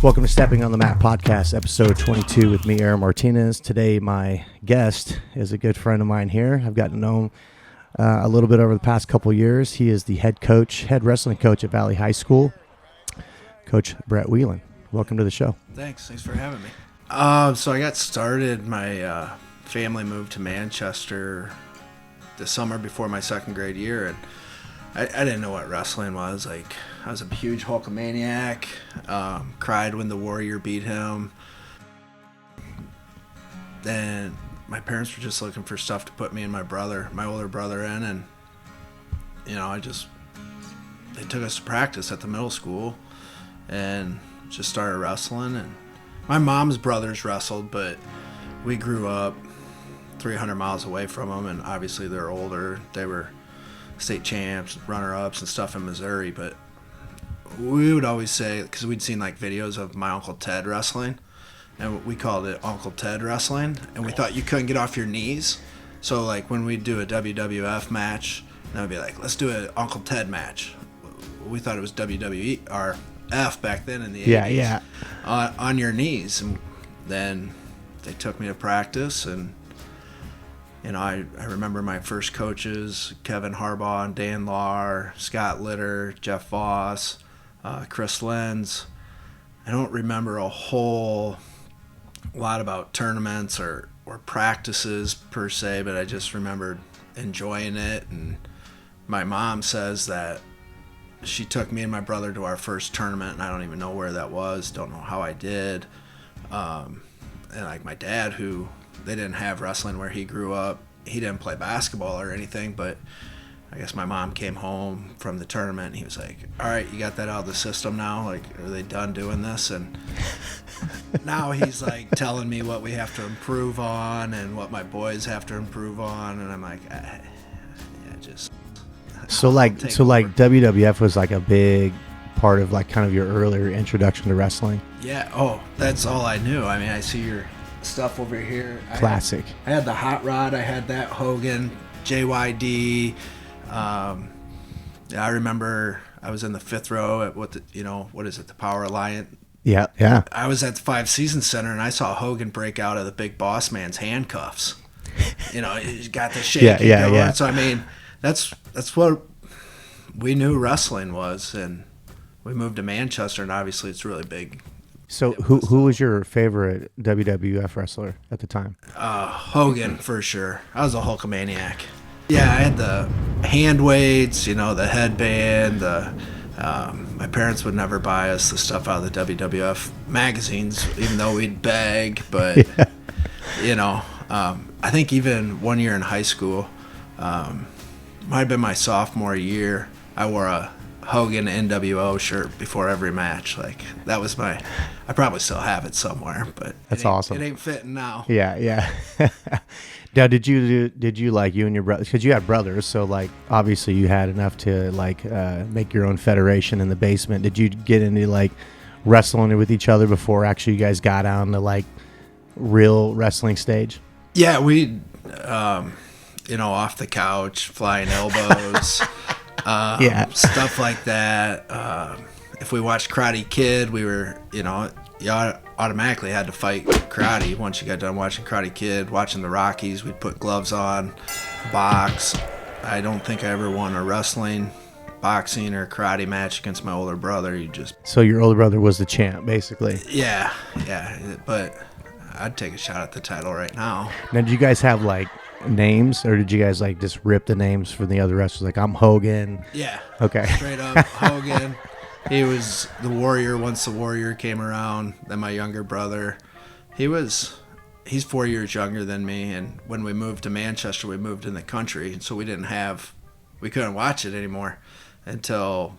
Welcome to Stepping on the Mat podcast, episode 22 with me, Aaron Martinez. Today, my guest is a good friend of mine here. I've gotten to know him a little bit over the past couple years. He is the head wrestling coach at Valley High School, Coach Brett Wheelen. Welcome to the show. Thanks for having me. So I got started, my family moved to Manchester the summer before my second grade year, and I didn't know what wrestling was. Like, I was a huge Hulkamaniac, cried when the Warrior beat him. Then my parents were just looking for stuff to put me and my older brother in, and, you know, they took us to practice at the middle school and just started wrestling. And my mom's brothers wrestled, but we grew up 300 miles away from them, and obviously they're older. They were state champs, runner-ups and stuff in Missouri, but we would always say, because we'd seen like videos of my Uncle Ted wrestling, and we called it Uncle Ted wrestling, and we thought you couldn't get off your knees. So like when we'd do a WWF match, and I'd be like, let's do an Uncle Ted match. We thought it was WWE or F back then in the 80s. Yeah. On your knees. And then they took me to practice, and you know, I remember my first coaches, Kevin Harbaugh and Dan Lahr, Scott Litter, Jeff Voss, Chris Lenz. I don't remember a whole lot about tournaments or practices per se, but I just remembered enjoying it. And my mom says that she took me and my brother to our first tournament, and I don't even know where that was, don't know how I did. And like my dad, who they didn't have wrestling where he grew up. He didn't play basketball or anything, but I guess my mom came home from the tournament and he was like, all right, you got that out of the system now? Like, are they done doing this? And now he's like telling me what we have to improve on and what my boys have to improve on. And I'm like, yeah, just. So WWF was like a big part of like kind of your earlier introduction to wrestling. Yeah. Oh, that's all I knew. I mean, I see your stuff over here. Classic. I had the Hot Rod. I had that Hogan, JYD. I remember I was in the fifth row at the Power Alliance. Yeah. I was at the Five Seasons Center, and I saw Hogan break out of the Big Boss Man's handcuffs. You know, he's got the shake. Yeah. So I mean, that's what we knew wrestling was, and we moved to Manchester, and obviously it's really big. So who was your favorite WWF wrestler at the time? Hogan, for sure. I was a Hulkamaniac. Yeah, I had the hand weights, you know, the headband. My parents would never buy us the stuff out of the WWF magazines, even though we'd beg. But, you know, I think even one year in high school, might have been my sophomore year, I wore a Hogan NWO shirt before every match. Like, that was I probably still have it somewhere, but that's awesome. It ain't fitting now. Yeah. Now, did you like, you and your brother, because you had brothers, so like obviously you had enough to like make your own federation in the basement. Did you get into like wrestling with each other before actually you guys got on the like real wrestling stage? Yeah, we off the couch, flying elbows. Stuff like that. If we watched Karate Kid, we were, you automatically had to fight karate once you got done watching Karate Kid. Watching the Rockies, we'd put gloves on, box. I don't think I ever won a wrestling, boxing, or karate match against my older brother. So your older brother was the champ, basically. Yeah, but I'd take a shot at the title right now. Now, did you guys have like names, or did you guys like just rip the names from the other wrestlers? Like, I'm Hogan. Yeah. Okay. Straight up Hogan. He was the Warrior once the Warrior came around. Then my younger brother, he's 4 years younger than me, and when we moved to Manchester, we moved in the country, and so we couldn't watch it anymore until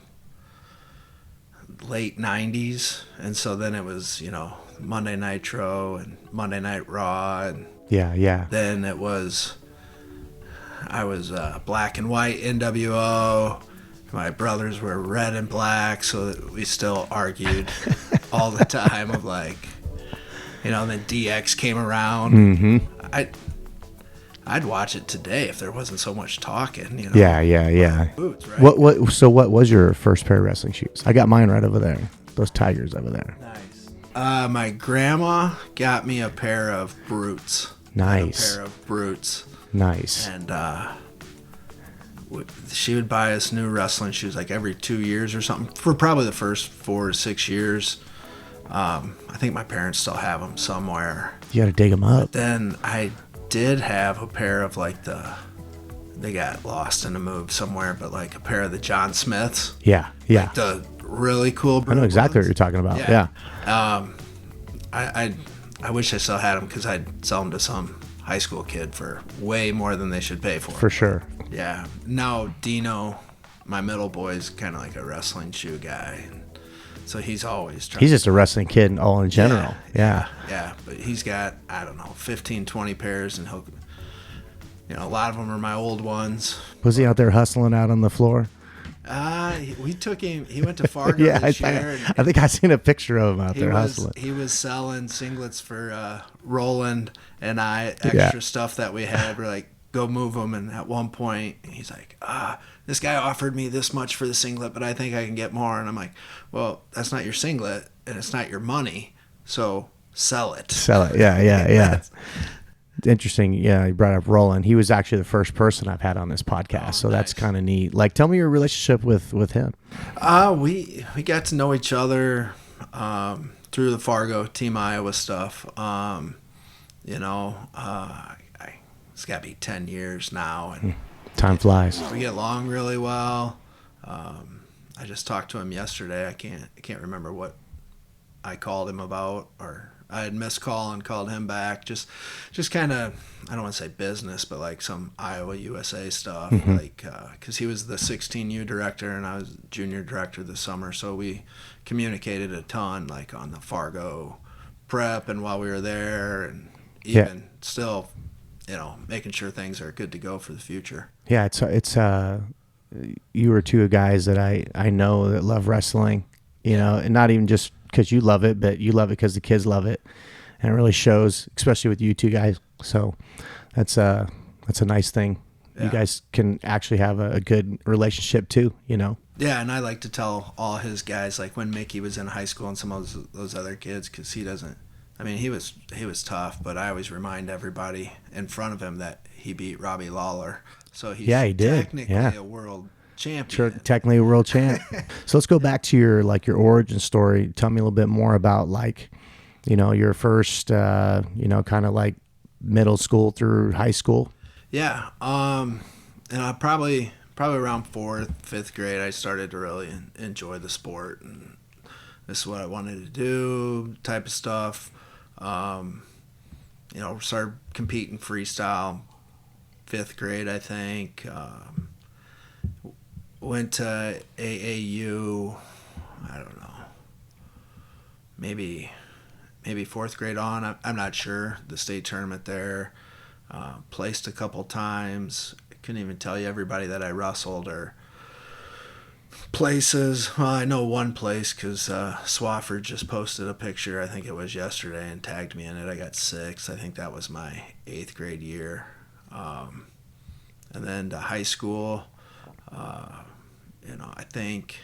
late 90s, and so then it was, Monday Nitro and Monday Night Raw, and then I was black and white NWO. My brothers were red and black, so that we still argued all the time of like, and then DX came around. Mm-hmm. I'd watch it today if there wasn't so much talking. Yeah. Boots, right? So what was your first pair of wrestling shoes? I got mine right over there. Those Tigers over there. Nice. My grandma got me a pair of Brutes. Nice. A pair of Brutes. Nice. And she would buy us new wrestling shoes like every 2 years or something for probably the first 4 to 6 years. I think my parents still have them somewhere. You got to dig them up. But then I did have a pair of like they got lost in a move somewhere, but like a pair of the John Smiths. Yeah. Like the really cool I know exactly ones. what you're talking about. Yeah. I wish I still had them because I'd sell them to some high school kid for way more than they should pay for. For sure. Yeah. Now Dino, my middle boy, is kind of like a wrestling shoe guy. So he's always trying. He's just a wrestling kid all in general. Yeah. Yeah. But he's got, I don't know, 15, 20 pairs, and a lot of them are my old ones. Was he out there hustling out on the floor? We took him. He went to Fargo Yeah, this year. I think I seen a picture of him out there hustling. He was selling singlets for Roland and I, extra stuff that we had. We're like, go move them. And at one point, he's like, this guy offered me this much for the singlet, but I think I can get more. And I'm like, well, that's not your singlet, and it's not your money, so sell it. Sell it. Yeah. Interesting. Yeah, you brought up Roland. He was actually the first person I've had on this podcast, so that's kind of neat. Like, tell me your relationship with him. We got to know each other through the Fargo Team Iowa stuff. It's got to be 10 years now, and time flies. We get along really well. I just talked to him yesterday. I can't remember what I called him about, or I had missed call and called him back. Just kind of, I don't want to say business, but like some Iowa USA stuff. Mm-hmm. Like, because he was the 16U director and I was junior director this summer. So we communicated a ton, like on the Fargo prep and while we were there, and even still, making sure things are good to go for the future. Yeah, it's you were two guys that I know that love wrestling, and not even just because you love it, but you love it because the kids love it, and it really shows, especially with you two guys. So that's a nice thing. Yeah. You guys can actually have a good relationship too, Yeah, and I like to tell all his guys, like when Mickey was in high school and some of those other kids, because he doesn't. I mean, he was tough, but I always remind everybody in front of him that he beat Robbie Lawler. So he's he did. Technically a world champion. Sure, technically a world champ. So let's go back to your origin story. Tell me a little bit more about your first kind of like middle school through high school. Yeah. And I probably around 4th, 5th grade, I started to really enjoy the sport, and this is what I wanted to do, type of stuff. Started competing freestyle 5th grade, I think. Went to AAU, I don't know, maybe 4th grade on. I'm not sure. The state tournament there. Placed a couple times. I couldn't even tell you everybody that I wrestled or places. Well, I know one place because Swafford just posted a picture, I think it was yesterday, and tagged me in it. I got 6th. I think that was my 8th grade year. And then to high school, I think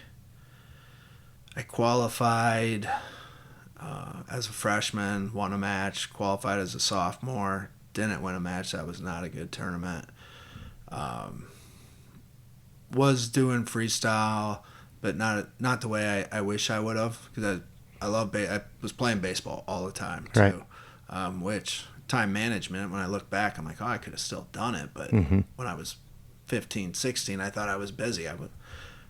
I qualified as a freshman, won a match, qualified as a sophomore, didn't win a match. That was not a good tournament. Was doing freestyle, but not the way I wish I would have, because I was playing baseball all the time too. Right. Which time management, when I look back, I'm like, I could have still done it, but when I was 15, 16, I thought I was busy. I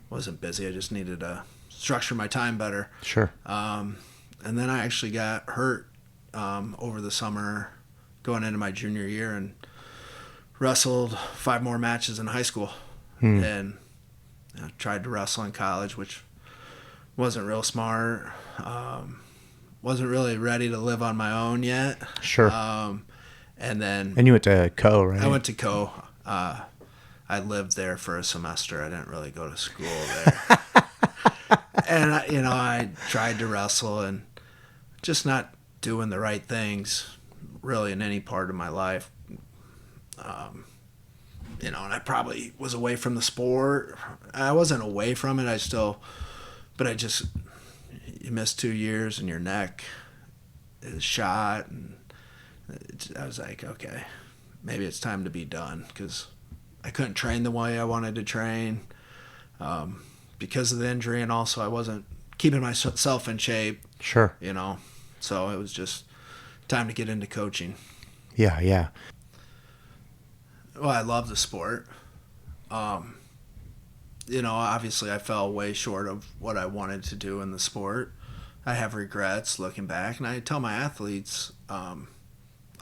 wasn't busy. I just needed to structure my time better. Sure. And then I actually got hurt over the summer going into my junior year, and wrestled 5 more matches in high school. And tried to wrestle in college, which wasn't real smart. Wasn't really ready to live on my own yet. Sure. And you went to Co, right? I went to Co. I lived there for a semester. I didn't really go to school there. And I tried to wrestle and just not doing the right things really in any part of my life. And I probably was away from the sport. I wasn't away from it. You missed 2 years and your neck his shot, and I was like, okay, maybe it's time to be done, because I couldn't train the way I wanted to train because of the injury, and also I wasn't keeping myself in shape. Sure. So it was just time to get into coaching. Yeah, yeah. Well, I love the sport. Obviously I fell way short of what I wanted to do in the sport. I have regrets looking back, and I tell my athletes, I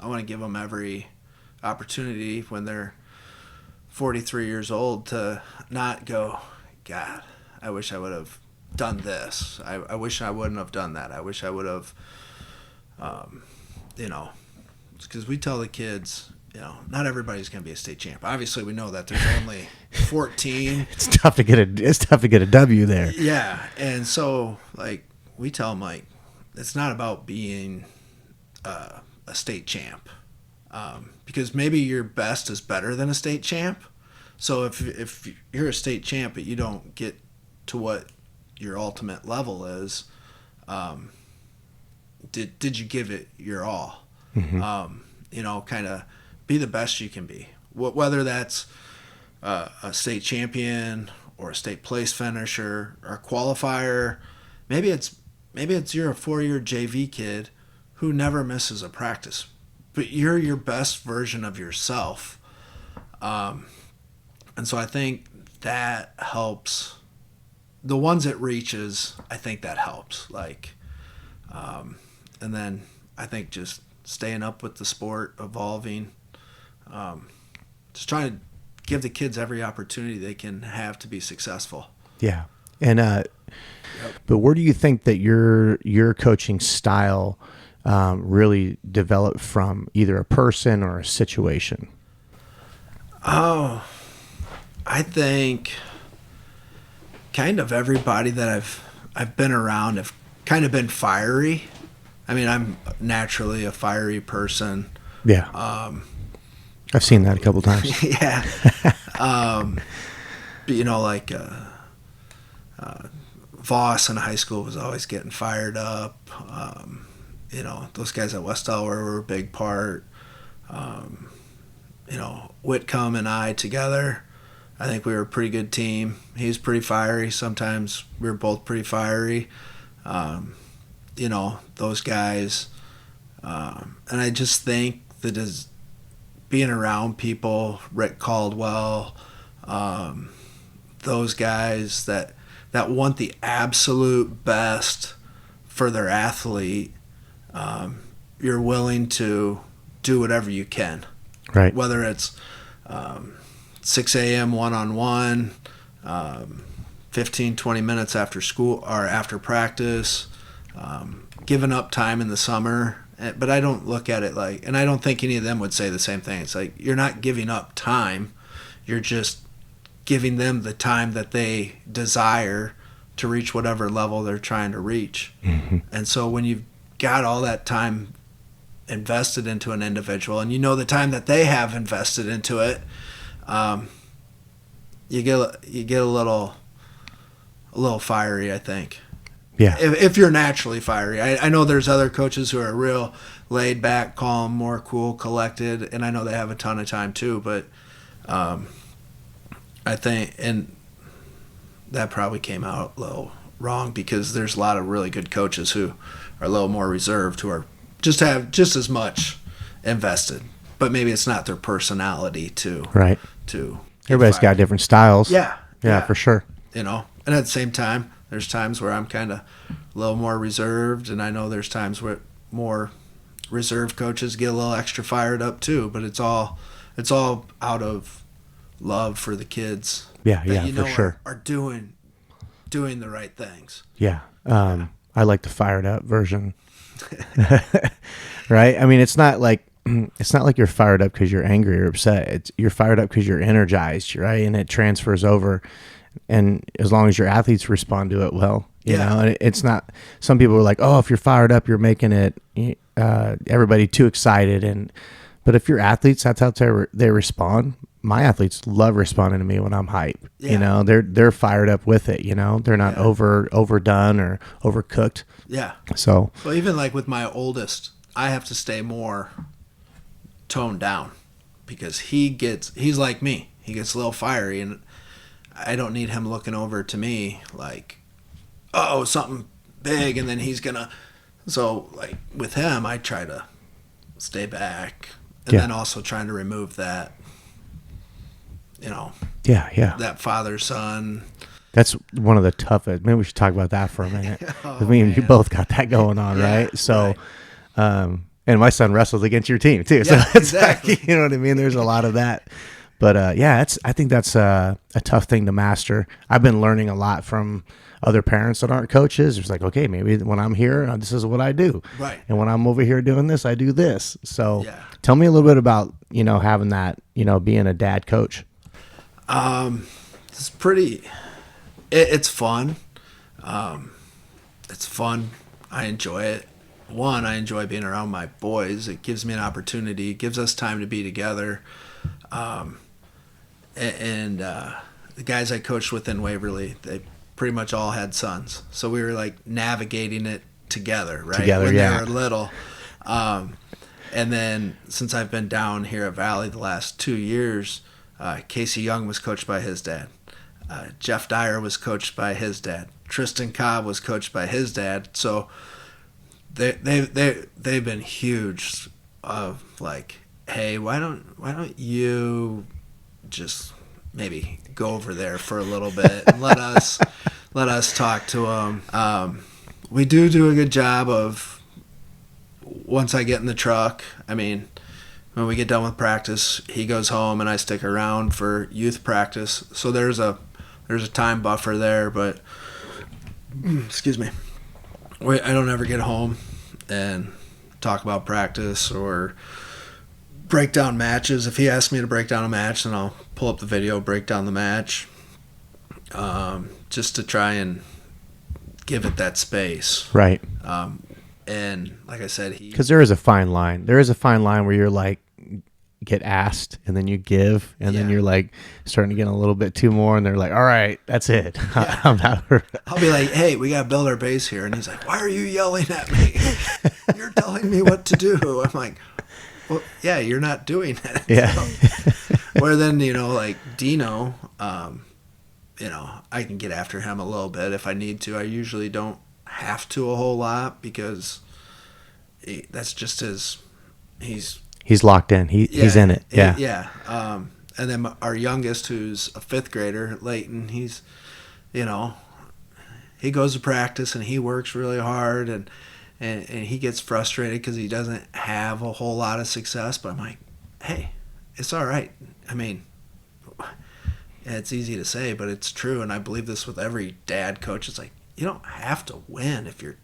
want to give them every opportunity when they're 43 years old to not go, God, I wish I would have done this. I wish I wouldn't have done that. I wish I would have, because we tell the kids, not everybody's going to be a state champ. Obviously, we know that there's only 14. It's tough to get a W there. Yeah, and so we tell them it's not about being a state champ, because maybe your best is better than a state champ. So if you're a state champ but you don't get to what your ultimate level is, did you give it your all? Mm-hmm. Kind of be the best you can be. Whether that's a state champion or a state place finisher or a qualifier, maybe it's you're a 4-year JV kid who never misses a practice, but you're your best version of yourself. And so I think that helps. The ones it reaches, I think that helps. And then I think just staying up with the sport, evolving, just trying to give the kids every opportunity they can have to be successful. Yeah. And but where do you think that your coaching style really developed from, either a person or a situation? Oh, I think kind of everybody that I've been around have kind of been fiery. I mean, I'm naturally a fiery person. Yeah. I've seen that a couple times. Yeah. Voss in high school was always getting fired up. Those guys at West Delaware were a big part. Whitcomb and I together, I think we were a pretty good team. He was pretty fiery. Sometimes we were both pretty fiery. Those guys. And I just think that as being around people, Rick Caldwell, those guys that want the absolute best for their athlete, you're willing to do whatever you can. Right. Whether it's 6 a.m. one-on-one, 15, 20 minutes after school or after practice, giving up time in the summer. But I don't look at it and I don't think any of them would say the same thing. It's like, you're not giving up time. You're just giving them the time that they desire to reach whatever level they're trying to reach. Mm-hmm. And so when you've got all that time invested into an individual, and the time that they have invested into it, you get a little fiery, I think. Yeah. If you're naturally fiery. I know there's other coaches who are real laid back, calm, more cool, collected, and I know they have a ton of time too, but I think, and that probably came out a little wrong, because there's a lot of really good coaches who are a little more reserved, who are have just as much invested, but maybe it's not their personality to everybody's got different styles. Yeah, for sure. And at the same time, there's times where I'm kind of a little more reserved, and I know there's times where more reserved coaches get a little extra fired up too, but it's all out of love for the kids. For sure. Are doing the right things. Yeah. I like the fired up version. Right? I mean, it's not like you're fired up because you're angry or upset. You're fired up because you're energized, right? And it transfers over. And as long as your athletes respond to it well, you know, and it's not, some people are like, oh, if you're fired up, you're making it everybody too excited. But if your athletes, that's how they respond, my athletes love responding to me when I'm hype. Yeah. You know, they're fired up with it. You know, they're not Yeah. overdone or overcooked. Yeah. So Well, even like with my oldest, I have to stay more toned down because he's like me. He gets a little fiery, and I don't need him looking over to me like, oh, something big, and then he's gonna. So like with him, I try to stay back, and then also trying to remove that, you know, that father son. That's one of the toughest. Maybe we should talk about that for a minute. Oh, Me and man. you both got that going on, right? So, right. And my son wrestles against your team too. So Yeah, it's exactly. like, you know what I mean? There's a lot of that. But I think that's a tough thing to master. I've been learning a lot from other parents that aren't coaches. It's like, okay, maybe when I'm here, this is what I do. Right. And when I'm over here doing this, I do this. So Yeah. tell me a little bit about, having that, being a dad coach. It's pretty. It's fun. It's fun. I enjoy it. One, I enjoy being around my boys. It gives me an opportunity. It gives us time to be together. And the guys I coached with in Waverly, they pretty much all had sons. So we were like navigating it together, right? When they were little. And then since I've been down here at Valley the last 2 years, Casey Young was coached by his dad. Jeff Dyer was coached by his dad. Tristan Cobb was coached by his dad. So they've been huge of like, hey, why don't you just maybe go over there for a little bit and let us talk to them. We do a good job of, once I get in the truck, I mean, when we get done with practice, he goes home and I stick around for youth practice. So there's a time buffer there, but excuse me, I don't ever get home and talk about practice or break down matches. If he asks me to break down a match, then I'll pull up the video, break down the match, just to try and give it that space. Right. And like I said, because there is a fine line. There is a fine line where you're like, get asked and then you give, and then you're like starting to get a little bit too more, and they're like, all right, that's it. Yeah. I'll be like, hey, we got to build our base here. And he's like, why are you yelling at me? You're telling me what to do. I'm like, well, yeah, you're not doing it. Yeah. Where then, like Dino, I can get after him a little bit if I need to. I usually don't have to a whole lot because that's just he's locked in. He's in it. Yeah. Yeah. And then our youngest, who's a 5th grader, Leighton, he's, he goes to practice and he works really hard and he gets frustrated because he doesn't have a whole lot of success. But I'm like, hey, it's all right. I mean, it's easy to say, but it's true. And I believe this with every dad coach. It's like, you don't have to win if you're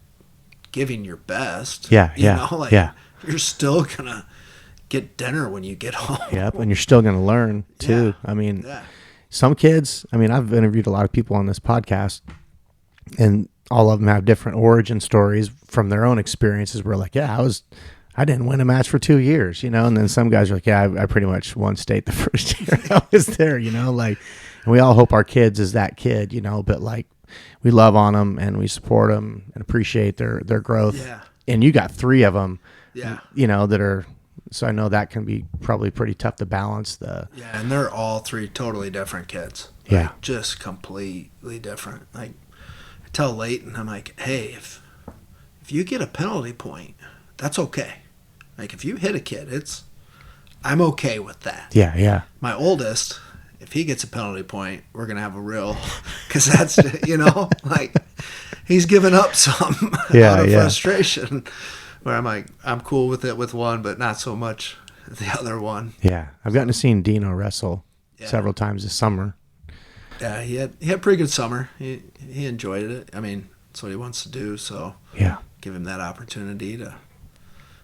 giving your best. Yeah. You're still going to get dinner when you get home. Yep, and you're still going to learn too. Yeah. I mean, some kids, I've interviewed a lot of people on this podcast, and all of them have different origin stories from their own experiences. We're like, I didn't win a match for 2 years, and then some guys are like, I pretty much won state the first year I was there, and we all hope our kids is that kid, but like we love on them and we support them and appreciate their growth. Yeah. And you got 3 of them, that are. So I know that can be probably pretty tough to balance the. Yeah, and they're all 3 totally different kids. Like, just completely different. Like I tell Leighton, I'm like, hey, if you get a penalty point, that's okay. Like if you hit a kid, I'm okay with that. Yeah. My oldest, if he gets a penalty point, we're gonna have a real, because that's like he's giving up some out of frustration. Where I'm like, I'm cool with it with one, but not so much the other one. Yeah, I've gotten to see Dino wrestle several times this summer. Yeah, he had a pretty good summer. He enjoyed it. I mean, that's what he wants to do. So give him that opportunity to.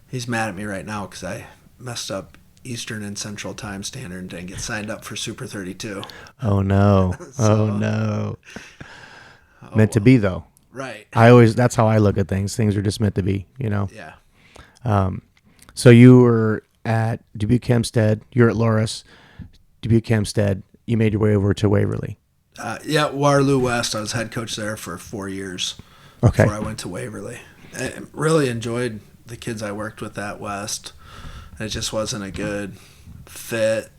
He's mad at me right now because I messed up Eastern and Central Time Standard and didn't get signed up for Super 32. Oh no! Oh no! Meant to be though. Right. That's how I look at things. Things are just meant to be, Yeah. So you were at Dubuque Hempstead. You're at Loris. Dubuque Hempstead, you made your way over to Waverly. Yeah, Waterloo West. I was head coach there for 4 years Okay. before I went to Waverly. I really enjoyed the kids I worked with at West. It just wasn't a good fit,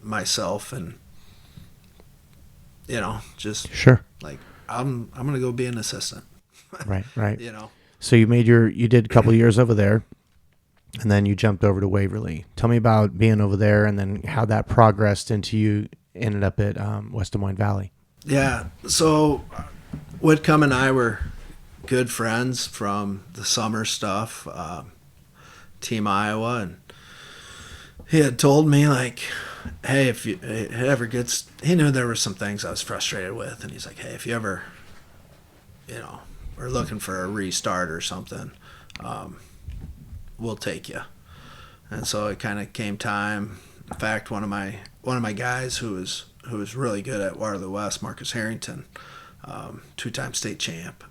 myself, and just Sure. like I'm gonna go be an assistant. Right. You know. So you did a couple of years over there, and then you jumped over to Waverly. Tell me about being over there, and then how that progressed into you ended up at West Des Moines Valley. Yeah. So Whitcomb and I were good friends from the summer stuff, Team Iowa, and he had told me, like, hey, if it ever gets, he knew there were some things I was frustrated with, and he's like, hey, if you ever, are looking for a restart or something, we'll take you. And so it kind of came time. In fact, one of my guys who was really good at Waterloo West, Marcus Harrington, 2-time state champ.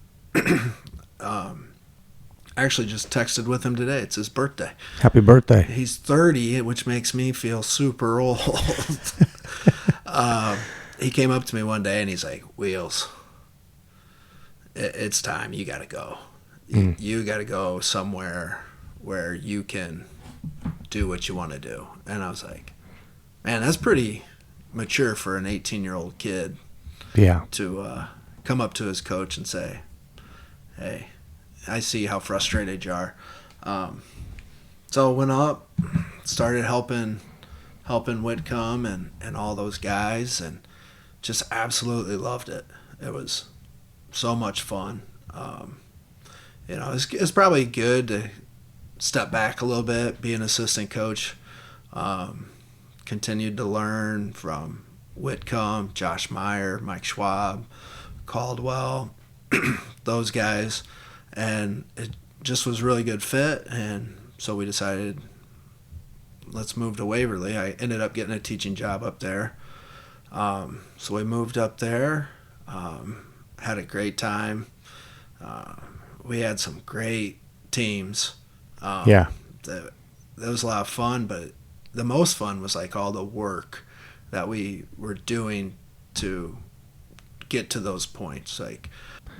I actually just texted with him today. It's his birthday. Happy birthday. He's 30, which makes me feel super old. He came up to me one day and he's like, Wheels, it's time. You got to go. You got to go somewhere where you can do what you want to do. And I was like, man, that's pretty mature for an 18-year-old kid. Yeah. To come up to his coach and say, hey, I see how frustrated you are. So I went up, started helping Whitcomb and all those guys, and just absolutely loved it. It was so much fun. It's probably good to step back a little bit, be an assistant coach. Continued to learn from Whitcomb, Josh Meyer, Mike Schwab, Caldwell, those guys, and it just was a really good fit. And so we decided, let's move to Waverly. I ended up getting a teaching job up there. So we moved up there, had a great time. We had some great teams. Yeah. That was a lot of fun, but the most fun was like all the work that we were doing to get to those points. Like,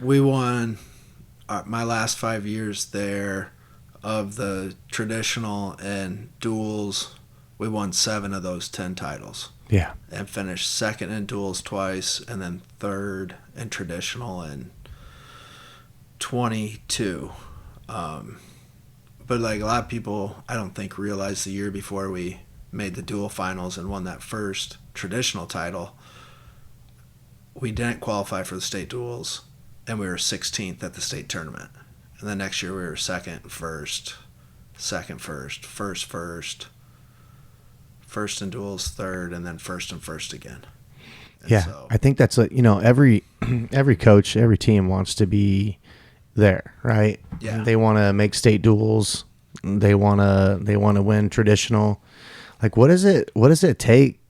we won my last 5 years there of the traditional and duals. We won 7 of those 10 titles. Yeah. And finished second in duals twice, and then third in traditional in 22. But like a lot of people, I don't think realized the year before we made the dual finals and won that first traditional title, we didn't qualify for the state duals, and we were 16th at the state tournament. And the next year we were second, first in duals, third, and then first and first again. And yeah, so, I think that's every coach, every team wants to be there, right? Yeah. They want to make state duels. They want to win traditional. Like, what does it take?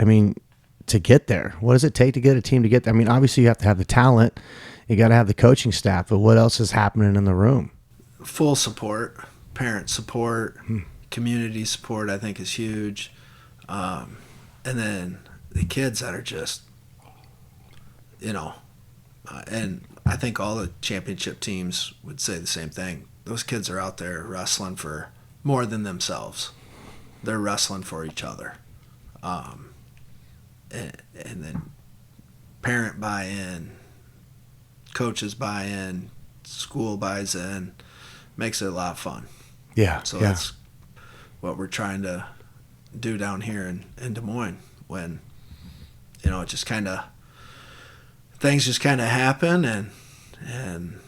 I mean, to get there, what does it take to get a team to get there? I mean, obviously you have to have the talent, you got to have the coaching staff, but what else is happening in the room? Full support, parent support, community support, I think is huge. And then the kids that are just, and I think all the championship teams would say the same thing. Those kids are out there wrestling for more than themselves. They're wrestling for each other. And then parent buy-in, coaches buy-in, school buys in, makes it a lot of fun. Yeah. So that's what we're trying to do down here in Des Moines, when, it just kind of, things just kind of happen, and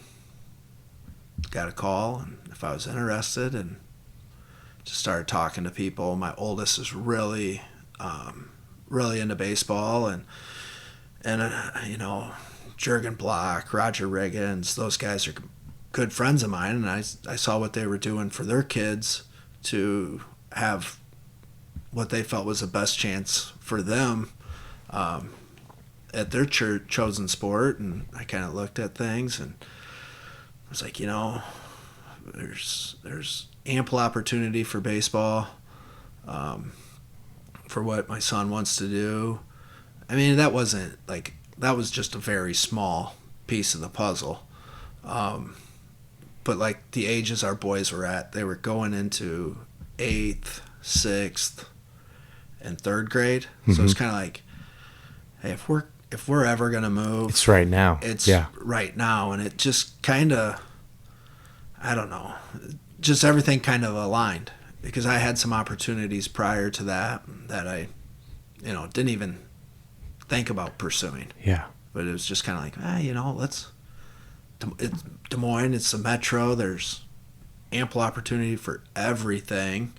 got a call, and if I was interested, and just started talking to people. My oldest is really into baseball, and Jurgen Block, Roger Riggins, those guys are good friends of mine, and I saw what they were doing for their kids to have what they felt was the best chance for them at their chosen sport. And I kind of looked at things, and I was like, there's ample opportunity for baseball. for what my son wants to do. I mean, that was just a very small piece of the puzzle. But like the ages our boys were at, they were going into 8th, 6th, and 3rd grade. So it's kind of like, hey, if we're ever gonna move, it's right now. It's right now, and it just kind of, I don't know, just everything kind of aligned, because I had some opportunities prior to that I, didn't even think about pursuing. Yeah. But it was just kind of like, it's Des Moines, it's the metro. There's ample opportunity for everything.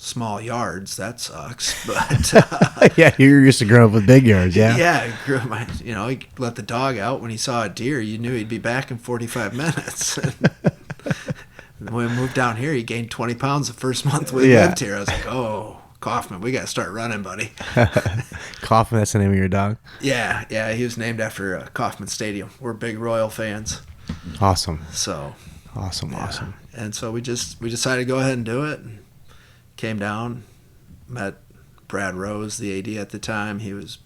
Small yards, that sucks. But yeah, you're used to growing up with big yards, yeah. Yeah, he let the dog out when he saw a deer. You knew he'd be back in 45 minutes. And when we moved down here, he gained 20 pounds the first month we lived here. I was like, oh, Kaufman, we got to start running, buddy. Kaufman, that's the name of your dog? Yeah, he was named after Kaufman Stadium. We're big Royal fans. Awesome. So awesome. And so we decided to go ahead and do it. And came down, met Brad Rose, the AD at the time. He was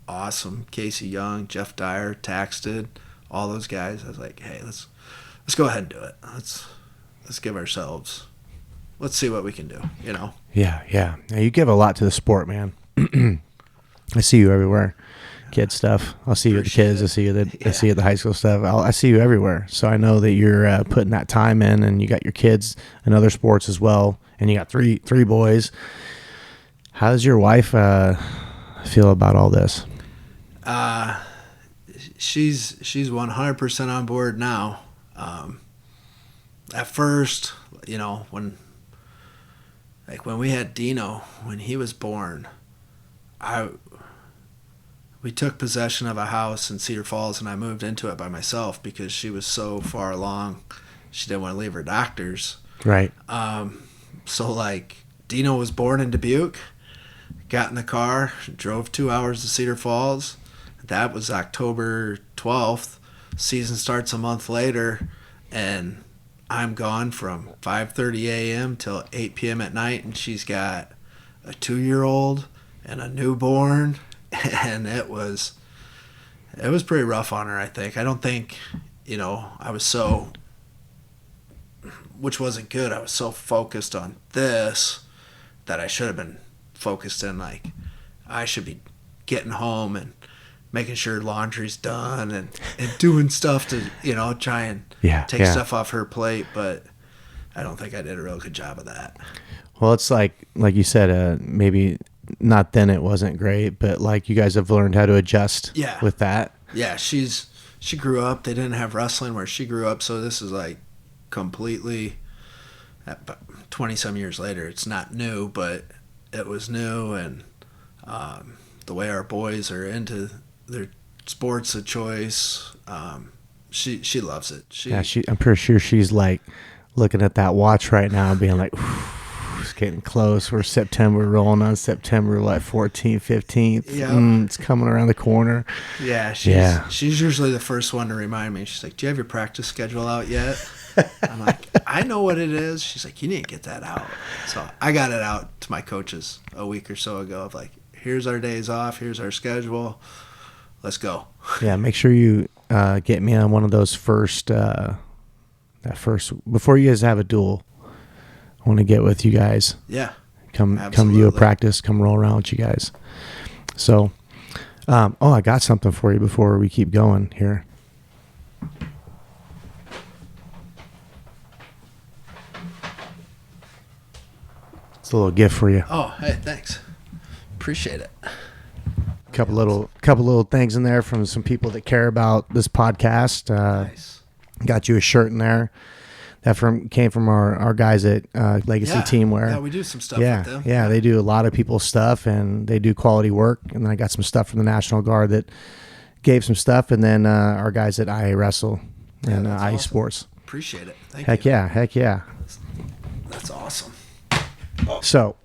awesome. Casey Young, Jeff Dyer, Taxted, all those guys. I was like, hey, let's go ahead and do it. Let's give ourselves. Let's see what we can do. Yeah. Now, you give a lot to the sport, man. I see you everywhere. Kid stuff. I'll see you at the kids. I see you at the high school stuff. I see you everywhere. So I know that you're putting that time in, and you got your kids and other sports as well. And you got three boys. How does your wife feel about all this? She's 100% on board now. At first, when we had Dino, when he was born, we took possession of a house in Cedar Falls, and I moved into it by myself because she was so far along. She didn't want to leave her doctors. Right. So Dino was born in Dubuque, got in the car, drove 2 hours to Cedar Falls. That was October 12th. Season starts a month later, and I'm gone from 5:30 a.m. till 8 p.m. at night, and she's got a 2-year-old and a newborn, and it was pretty rough on her, I think. I don't think, I was so, which wasn't good, I was so focused on this that I should have been focused in, I should be getting home and making sure laundry's done and doing stuff to, try and take stuff off her plate. But I don't think I did a real good job of that. Well, it's like you said, maybe not then it wasn't great, but you guys have learned how to adjust with that. Yeah, she grew up. They didn't have wrestling where she grew up, so this is completely 20-some years later. It's not new, but it was new, and the way our boys are into their sports of choice, she loves it. I'm pretty sure she's looking at that watch right now and being like, it's getting close. We're rolling on September 14th, 15th. Yeah. It's coming around the corner. Yeah, she's usually the first one to remind me. She's like, do you have your practice schedule out yet? I'm like, I know what it is. She's like, you need to get that out. So I got it out to my coaches a week or so ago of here's our days off, here's our schedule, let's go. Yeah, make sure you get me on one of those first before you guys have a duel. I want to get with you guys. Yeah. Come view a practice, come roll around with you guys. So, I got something for you before we keep going here. It's a little gift for you. Oh, hey, thanks. Appreciate it. Couple little things in there from some people that care about this podcast. Nice. Got you a shirt in there. That came from our guys at Legacy Teamwear. Yeah, we do some stuff with them. Yeah, they do a lot of people's stuff, and they do quality work. And then I got some stuff from the National Guard that gave some stuff, and then our guys at IA Wrestle and IA awesome. Sports. Appreciate it. Thank you. Heck yeah. That's awesome. So,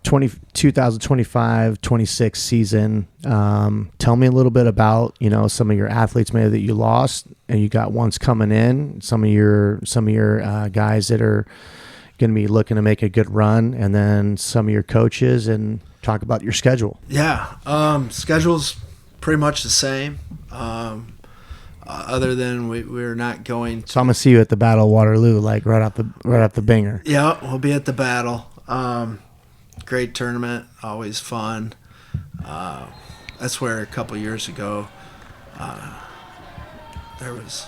2025-26 season. Tell me a little bit about some of your athletes maybe that you lost and you got ones coming in. Some of your guys that are going to be looking to make a good run, and then some of your coaches, and talk about your schedule. Yeah, schedule's pretty much the same. Other than we're not going to. So I'm gonna see you at the Battle of Waterloo, like right off the binger. Yeah, we'll be at the Battle. Great tournament, always fun. That's where a couple years ago, there was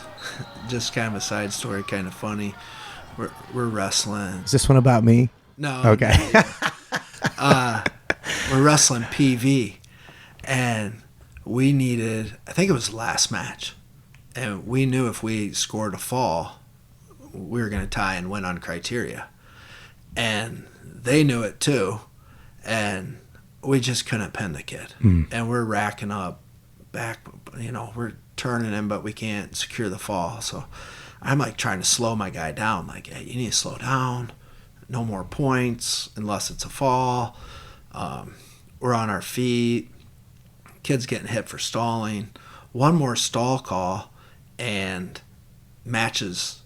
just kind of a side story, kind of funny. We're wrestling. Is this one about me? No. Okay. We're wrestling PV, and we needed. I think it was the last match. And we knew if we scored a fall, we were going to tie and win on criteria. And they knew it too. And we just couldn't pin the kid. And we're racking up back, we're turning him, but we can't secure the fall. So I'm like trying to slow my guy down. Like, hey, you need to slow down. No more points unless it's a fall. We're on our feet. Kid's getting hit for stalling. One more stall call. And matches.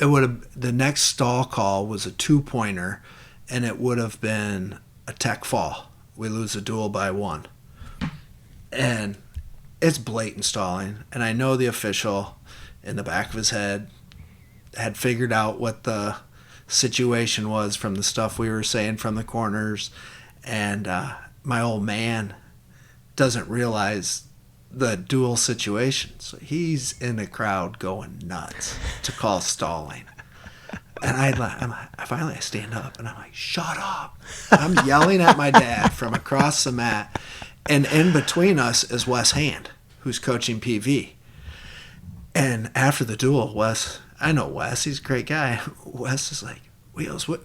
The next stall call was a 2-pointer, and it would have been a tech fall. We lose a duel by 1. And it's blatant stalling. And I know the official in the back of his head had figured out what the situation was from the stuff we were saying from the corners. And my old man doesn't realize the dual situation. So he's in the crowd going nuts to call stalling. And I finally stand up and I'm like, shut up. I'm yelling at my dad from across the mat. And in between us is Wes Hand, who's coaching PV. And after the duel, I know Wes, he's a great guy. Wes is like, Wheels, what?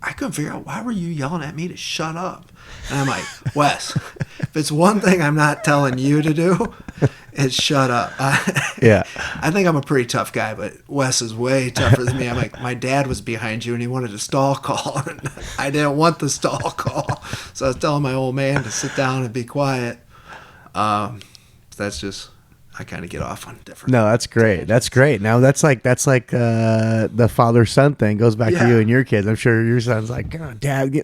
I couldn't figure out, why were you yelling at me to shut up? And I'm like, Wes, if it's one thing I'm not telling you to do, it's shut up. Yeah. I think I'm a pretty tough guy, but Wes is way tougher than me. I'm like, my dad was behind you and he wanted a stall call. And I didn't want the stall call. So I was telling my old man to sit down and be quiet. That's just... I kind of get off on different. No, that's great. That's great. Now that's like the father-son thing goes back to you and your kids. I'm sure your son's like, "God, Dad,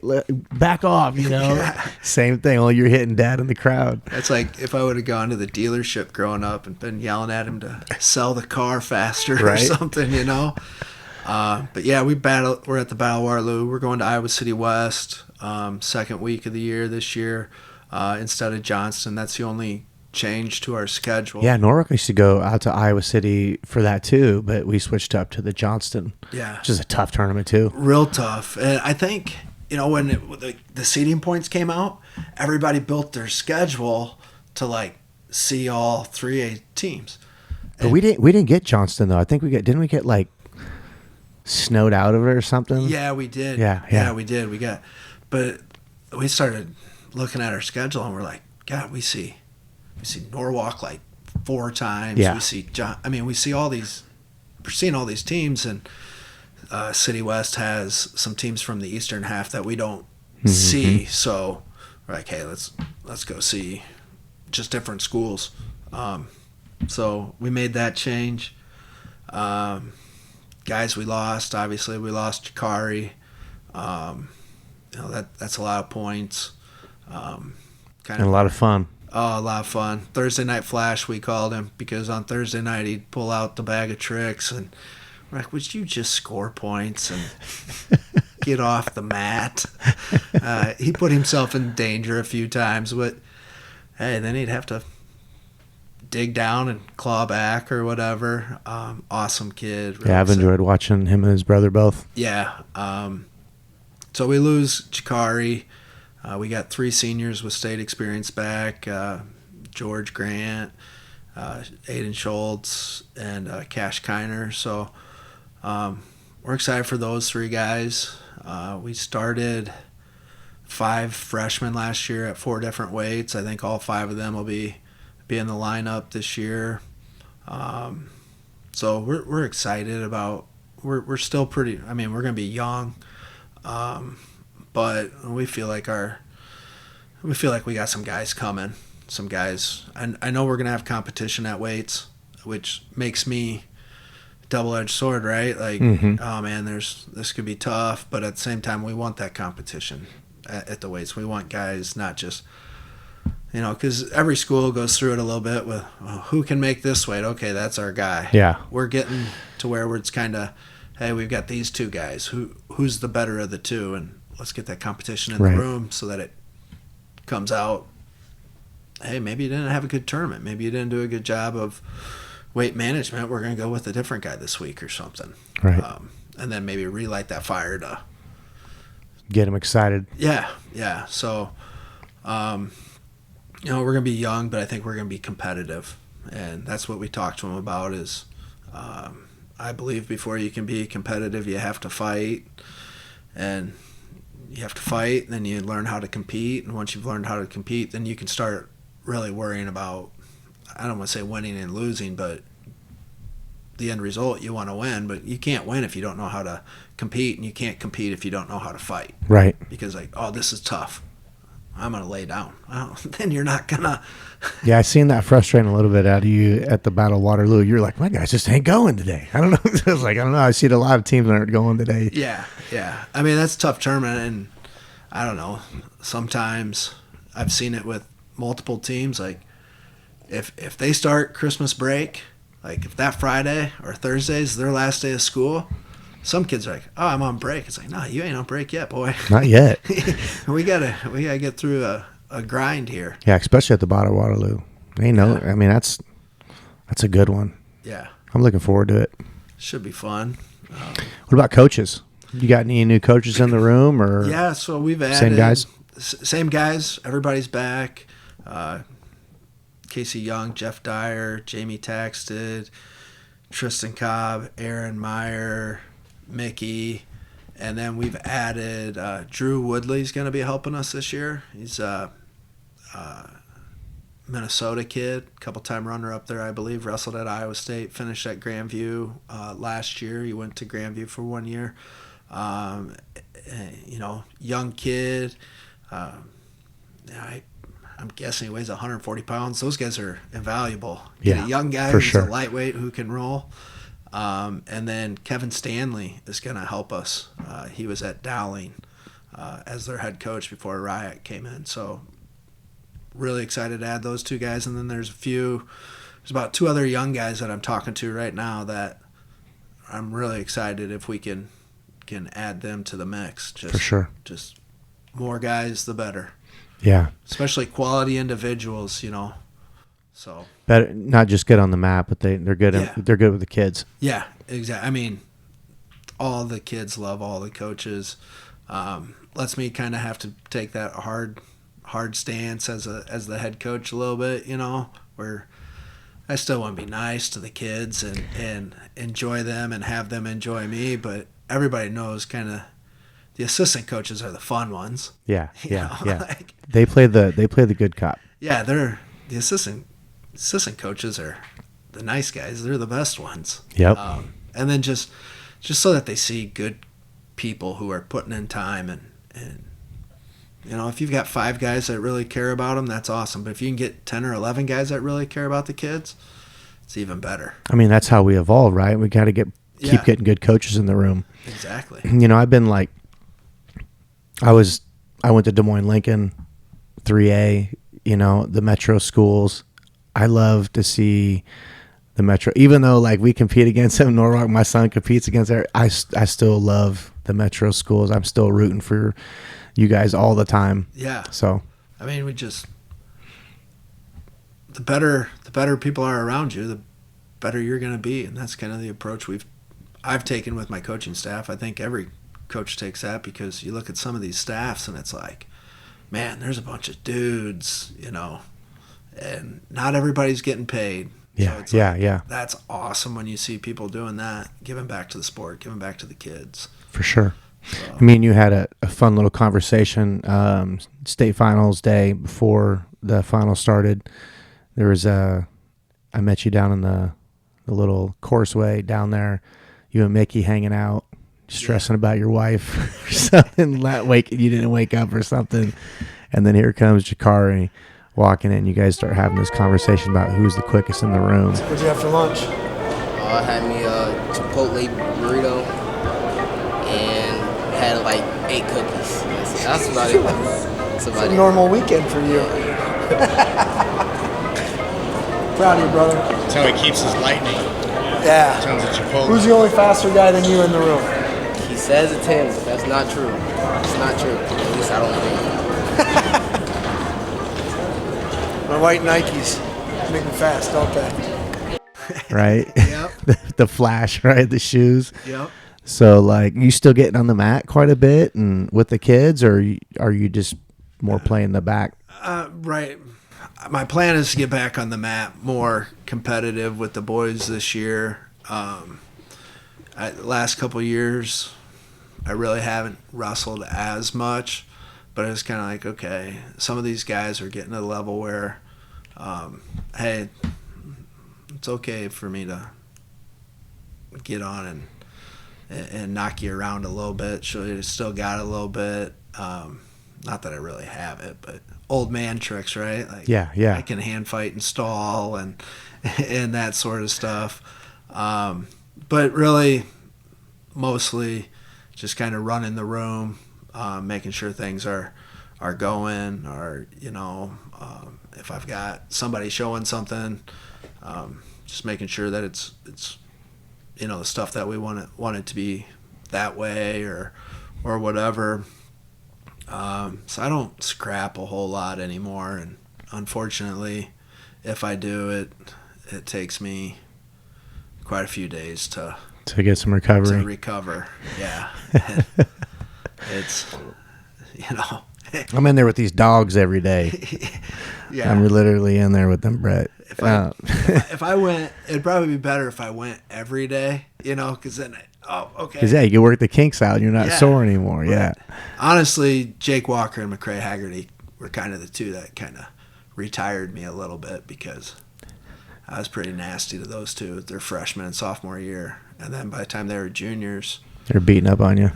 back off," Yeah. Same thing. Only you're hitting Dad in the crowd. It's like if I would have gone to the dealership growing up and been yelling at him to sell the car faster or something, But yeah, we're at the Battle of Waterloo. We're going to Iowa City West, second week of the year this year, instead of Johnston. That's the only change to our schedule. Yeah, Norwalk used to go out to Iowa City for that too, but we switched up to the Johnston. Yeah, which is a tough tournament too. Real tough. And I think when the seeding points came out, everybody built their schedule to see all 3A teams. But we didn't get Johnston though. I think didn't we get snowed out of it or something? Yeah, we did. Yeah, we did. But we started looking at our schedule and we're like, God, we see Norwalk 4 times. Yeah. We see we're seeing all these teams, and City West has some teams from the eastern half that we don't see. So we're like, hey, let's go see just different schools. So we made that change. Guys we lost, obviously we lost Jakari. That's a lot of points. And a lot of fun. Oh, a lot of fun. Thursday Night Flash, we called him, because on Thursday night he'd pull out the bag of tricks, and we're like, would you just score points and get off the mat? He put himself in danger a few times, but hey, then he'd have to dig down and claw back or whatever. Awesome kid. Really. Yeah, I've enjoyed watching him and his brother both. Yeah. So we lose Jakari. We got 3 seniors with state experience back, George Grant, Aiden Schultz, and Cash Kiner. So we're excited for those 3 guys. We started 5 freshmen last year at 4 different weights. I think all 5 of them will be in the lineup this year. So we're excited about. We're still pretty. I mean, we're going to be young. But we feel like we got some guys coming. Some guys. I know we're gonna have competition at weights, which makes me double-edged sword, right? Like, oh man, this could be tough, but at the same time, we want that competition at the weights. We want guys not just, because every school goes through it a little bit with who can make this weight. Okay, that's our guy. Yeah, we're getting to where it's kind of, hey, we've got these two guys. Who's the better of the two, and let's get that competition in the room so that it comes out. Hey, maybe you didn't have a good tournament. Maybe you didn't do a good job of weight management. We're going to go with a different guy this week or something. Right. And then maybe relight that fire to get them excited. Yeah. So, we're going to be young, but I think we're going to be competitive. And that's what we talked to them about is I believe before you can be competitive, you have to fight. And you have to fight, and then you learn how to compete. And once you've learned how to compete, then you can start really worrying about, I don't want to say winning and losing, but the end result, you want to win, but you can't win if you don't know how to compete, and you can't compete if you don't know how to fight. Right. Because this is tough. I'm going to lay down. Then you're not going to. Yeah, I seen that frustrating a little bit out of you at the Battle of Waterloo. You're like, my guys just ain't going today. I don't know. I was like, I don't know. I see a lot of teams that aren't going today. Yeah. I mean, that's a tough tournament, and I don't know. Sometimes I've seen it with multiple teams. Like, if they start Christmas break, like if that Friday or Thursday is their last day of school, some kids are like, "Oh, I'm on break." It's like, "No, you ain't on break yet, boy. Not yet. we gotta get through a grind here." Yeah, especially at the Battle of Waterloo. I mean, that's a good one. Yeah, I'm looking forward to it. Should be fun. What about coaches? You got any new coaches in the room, or yeah? So we've added same guys. Same guys. Everybody's back. Casey Young, Jeff Dyer, Jamie Taxted, Tristan Cobb, Aaron Meyer, Mickey, and then we've added Drew Woodley's going to be helping us this year. He's a Minnesota kid, couple-time runner-up there, I believe, wrestled at Iowa State, finished at Grandview last year. He went to Grandview for 1 year. Young kid. I'm guessing he weighs 140 pounds. Those guys are invaluable. Yeah, a young guy for who's sure. a lightweight who can roll. And then Kevin Stanley is going to help us. He was at Dowling as their head coach before Riot came in. So really excited to add those two guys. And then there's about two other young guys that I'm talking to right now that I'm really excited if we can add them to the mix. For sure. Just more guys, the better. Yeah. Especially quality individuals, So better, not just good on the map, but they're good. Yeah. They're good with the kids. Yeah, exactly. I mean, all the kids love all the coaches. Lets me kind of have to take that hard stance as the head coach a little bit, where I still want to be nice to the kids and enjoy them and have them enjoy me, but everybody knows kind of the assistant coaches are the fun ones. Yeah. Like, they play the good cop. Yeah, they're the assistant coaches are the nice guys. They're the best ones. Yep. And then just so that they see good people who are putting in time and if you've got 5 guys that really care about them, that's awesome. But if you can get 10 or 11 guys that really care about the kids, it's even better. I mean, that's how we evolve, right? We got to keep getting good coaches in the room. Exactly. I've been like, I went to Des Moines Lincoln, 3A, the metro schools. I love to see the metro, even though like we compete against them. Norwalk, my son competes against there. I still love the metro schools. I'm still rooting for you guys all the time. Yeah. So, I mean, the better people are around you, the better you're going to be. And that's kind of the approach I've taken with my coaching staff. I think every coach takes that, because you look at some of these staffs and it's like, man, there's a bunch of dudes, and not everybody's getting paid. Yeah, so yeah. That's awesome when you see people doing that, giving back to the sport, giving back to the kids. For sure. So. I mean, you had a fun little conversation state finals day before the final started. There was I met you down in the little courseway down there. You and Mickey hanging out, stressing about your wife or something. You didn't wake up or something. And then here comes Jakari walking in. You guys start having this conversation about who's the quickest in the room. What'd you have for lunch? I had me Chipotle burrito and had like 8 cookies. That's about it. That's about It's a it. normal weekend for you. Proud of you, brother. That's how he keeps his lightning. Yeah. Tons of Chipotle. Who's the only faster guy than you in the room? He says it's him, but that's not true. It's not true. At least I don't think. My white Nikes make me fast, don't they? Right? Yep. the flash, right? The shoes. Yep. So, like, you still getting on the mat quite a bit and with the kids, or are you just more playing the back? Right. My plan is to get back on the mat, more competitive with the boys this year. Last couple years, I really haven't wrestled as much, but it's kind of like, okay, some of these guys are getting to the level where, hey, it's okay for me to get on and knock you around a little bit. Show you still got a little bit. Not that I really have it, but old man tricks, right? Like, Yeah. I can hand fight and stall and that sort of stuff. But really, mostly just kind of running the room, making sure things are going, or if I've got somebody showing something, just making sure that it's the stuff that we want it to be that way or whatever. So I don't scrap a whole lot anymore, and unfortunately, if I do, it takes me quite a few days to get some recovery. to recover. Yeah. It's I'm in there with these dogs every day. yeah. I'm literally in there with them, Brett. If I went, it'd probably be better if I went every day, because then okay. Because, yeah, you can work the kinks out. You're not Yeah. sore anymore. Right. Yeah. Honestly, Jake Walker and McCray Haggerty were kind of the two that kind of retired me a little bit, because I was pretty nasty to those two their freshman and sophomore year. And then by the time they were juniors, They're beating up on you.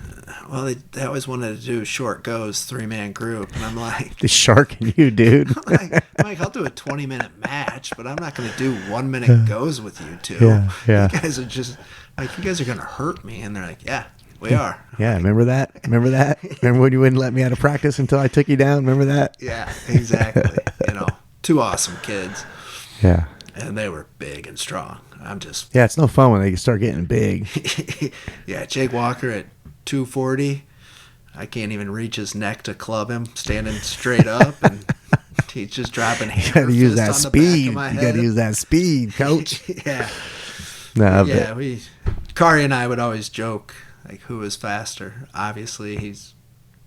well, they always wanted to do short goes, 3-man group. And I'm like, The shark in you, dude. Mike, I'll do a 20-minute match, but I'm not going to do 1-minute goes with you two. Yeah. You guys are just like, you guys are going to hurt me. And they're like, yeah, we are. Yeah, remember that? Remember when you wouldn't let me out of practice until I took you down? Remember that? Yeah, exactly. Two awesome kids. Yeah. And they were big and strong. I'm just... Yeah, it's no fun when they start getting big. Yeah, Jake Walker at 240. I can't even reach his neck to club him, standing straight up, and he's just dropping hammer You got to use that fists on the back speed. of my You head. got to use that speed, coach. Yeah. No, Yeah, Kari and I would always joke, like, who is faster? Obviously, he's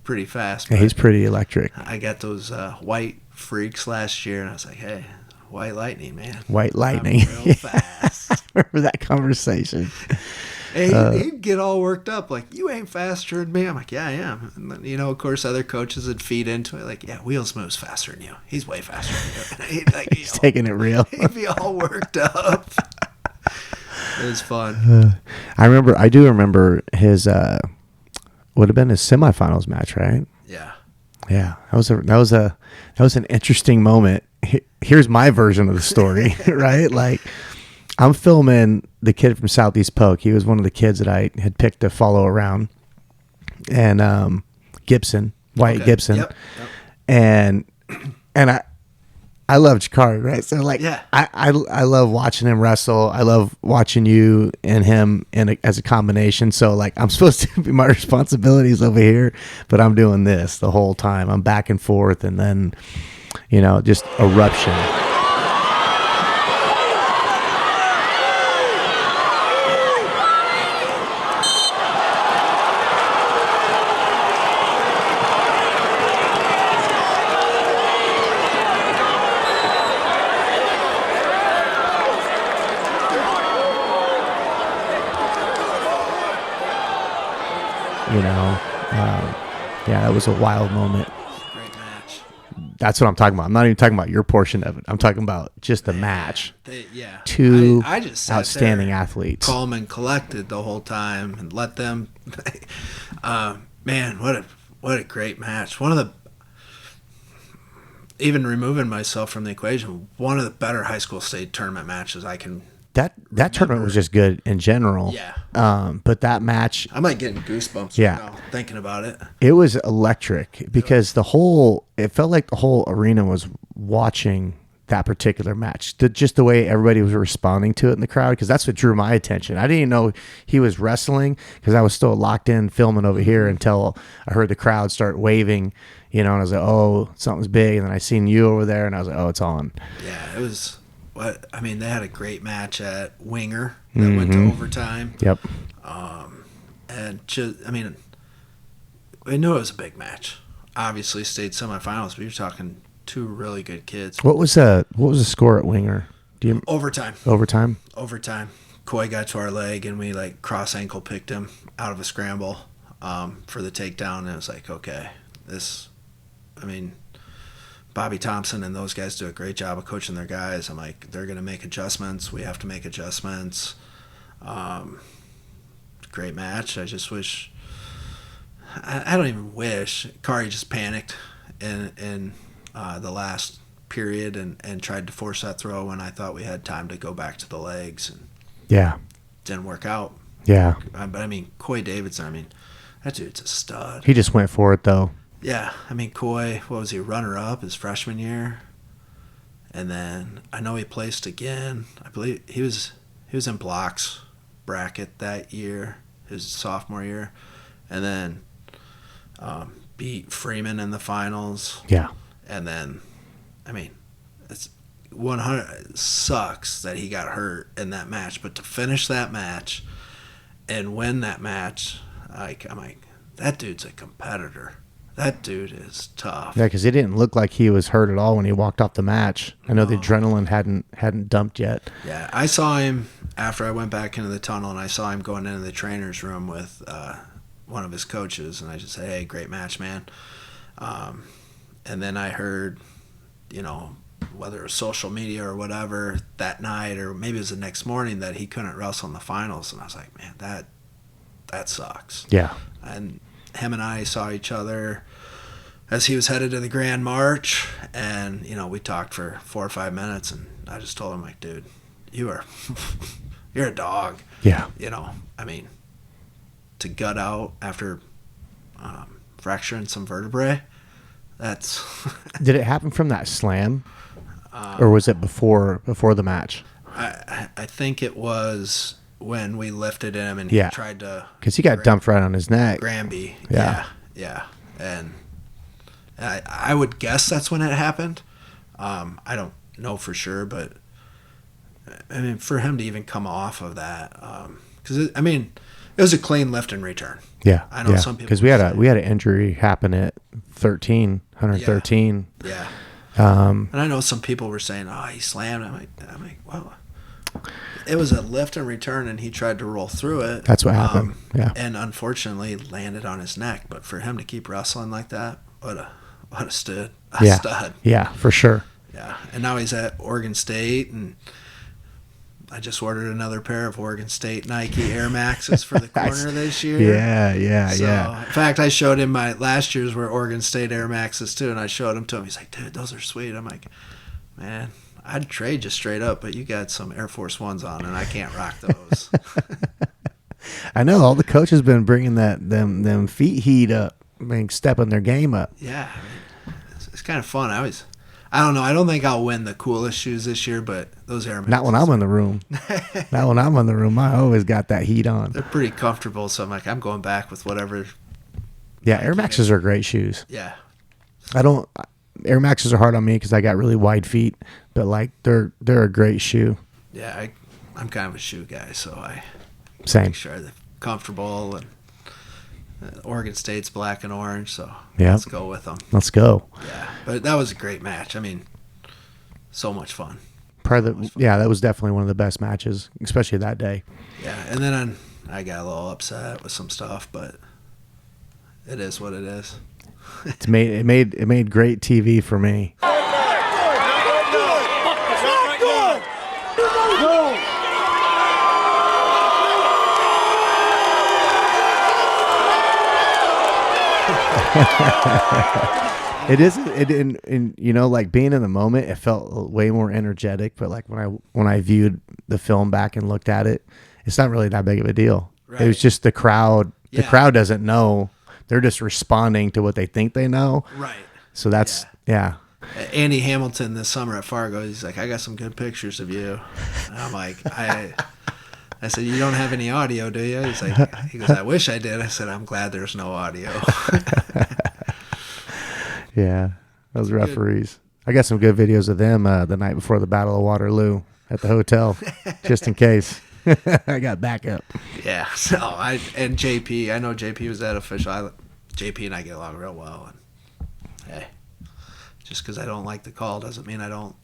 pretty fast. yeah, he's pretty electric. I got those white freaks last year, and I was like, hey, White Lightning, man. White Lightning. I'm real fast. Remember that conversation? And he'd get all worked up, like, you ain't faster than me. I'm like, yeah, I am. And then, of course, other coaches would feed into it, like, yeah, Wheels moves faster than you. He's way faster than you. He's taking it real. He'd be all worked up. It was fun. I do remember his, would have been his semifinals match, right? Yeah. Yeah, that was an interesting moment. Here's my version of the story, right? Like, I'm filming the kid from Southeast Polk. He was one of the kids that I had picked to follow around, and Gibson, Wyatt Gibson, Yep. and I love Jakari, right? So, like, Yeah. I love watching him wrestle. I love watching you and him as a combination. So, like, I'm supposed to be my responsibilities over here, but I'm doing this the whole time. I'm back and forth, and then, just eruption. Yeah, that was a wild moment. Great match. That's what I'm talking about. I'm not even talking about your portion of it. I'm talking about just the match. Yeah. Two I just sat outstanding there, athletes. calm and collected the whole time, and let them. Man, what a great match! One of the, even removing myself from the equation, one of the better high school state tournament matches I can That tournament was just good in general. Yeah. But that match, I might get goosebumps Yeah. right now thinking about it. it was electric because it felt like the whole arena was watching that particular match. Just the way everybody was responding to it in the crowd, because that's what drew my attention. I didn't know he was wrestling because I was still locked in filming over here until I heard the crowd start waving, and I was like, oh, something's big. And then I seen you over there, and I was like, oh, it's on. Yeah, it was. They had a great match at Winger that went to overtime. Yep. And just, we knew it was a big match. Obviously, stayed semifinals, but you're talking two really good kids. What was the score at Winger? Do you Overtime. Overtime? Coy got to our leg, and we cross ankle picked him out of a scramble for the takedown. And it was like, okay, Bobby Thompson and those guys do a great job of coaching their guys. I'm like, they're going to make adjustments. We have to make adjustments. Great match. I just wish. I don't even wish. Kari just panicked in the last period and tried to force that throw when I thought we had time to go back to the legs. And Yeah. didn't work out. Yeah. But Coy Davidson, that dude's a stud. He just went for it, though. Yeah, Coy, what was he, runner-up his freshman year? And then I know he placed again. I believe he was in blocks bracket that year, his sophomore year. And then beat Freeman in the finals. Yeah. And then, it's 100. It sucks that he got hurt in that match. But to finish that match and win that match, I'm like, that dude's a competitor. That dude is tough. Yeah, because it didn't look like he was hurt at all when he walked off the match. I know the adrenaline hadn't dumped yet. Yeah, I saw him after I went back into the tunnel, and I saw him going into the trainer's room with one of his coaches, and I just said, hey, great match, man. And then I heard, whether it was social media or whatever that night, or maybe it was the next morning, that he couldn't wrestle in the finals, and I was like, man, that sucks. Yeah. And him and I saw each other as he was headed to the Grand March, and we talked for 4 or 5 minutes, and I just told him, like, dude, you're a dog. Yeah. To gut out after fracturing some vertebrae, that's Did it happen from that slam, or was it before the match? I think it was when we lifted him and he tried to, because he got dumped right on his neck. Granby. Yeah. And I would guess that's when it happened. I don't know for sure, but for him to even come off of that, because it was a clean lift and return. Yeah, I know some people, because we had an injury happen at 113. Yeah. And I know some people were saying, oh, he slammed. I'm like, well, it was a lift and return, and he tried to roll through it. That's what happened. Yeah. And unfortunately landed on his neck. But for him to keep wrestling like that, what a stud. Stud. Yeah, for sure. Yeah. And now he's at Oregon State, and I just ordered another pair of Oregon State Nike Air Maxes for the corner this year. Yeah. In fact, I showed him my last year's were Oregon State Air Maxes too, and I showed them to him. He's like, dude, those are sweet. I'm like, man, I'd trade you straight up, but you got some Air Force Ones on, and I can't rock those. I know all the coaches been bringing them feet heat up, stepping their game up. Yeah, it's kind of fun. I don't know. I don't think I'll win the coolest shoes this year, but those Air Maxes. Not when I'm in the room. Not when I'm in the room. I always got that heat on. They're pretty comfortable, so I'm like, I'm going back with whatever. Yeah, Air Maxes are great shoes. Yeah. Air Maxes are hard on me because I got really wide feet, but they're a great shoe. Yeah, I'm kind of a shoe guy, so I Same. make sure they're comfortable, and Oregon State's black and orange, so let's go with them. Let's go. Yeah, but that was a great match. So much fun. That was definitely one of the best matches, especially that day. Yeah, and then I got a little upset with some stuff, but it is what it is. It made great TV for me. It is. It in you know, like being in the moment, it felt way more energetic. But like when I viewed the film back and looked at it, it's not really that big of a deal. It was Right. just the crowd. The Yeah. crowd doesn't know. They're just responding to what they think they know. Right. So that's yeah. Andy Hamilton this summer at Fargo, he's like, I got some good pictures of you. And I'm like, I said, you don't have any audio, do you? He goes, I wish I did. I said, I'm glad there's no audio. Yeah, those referees. I got some good videos of them the night before the Battle of Waterloo at the hotel, just in case. I got backup. Yeah. So and JP, I know JP was that official. JP and I get along real well. And hey, just because I don't like the call doesn't mean I don't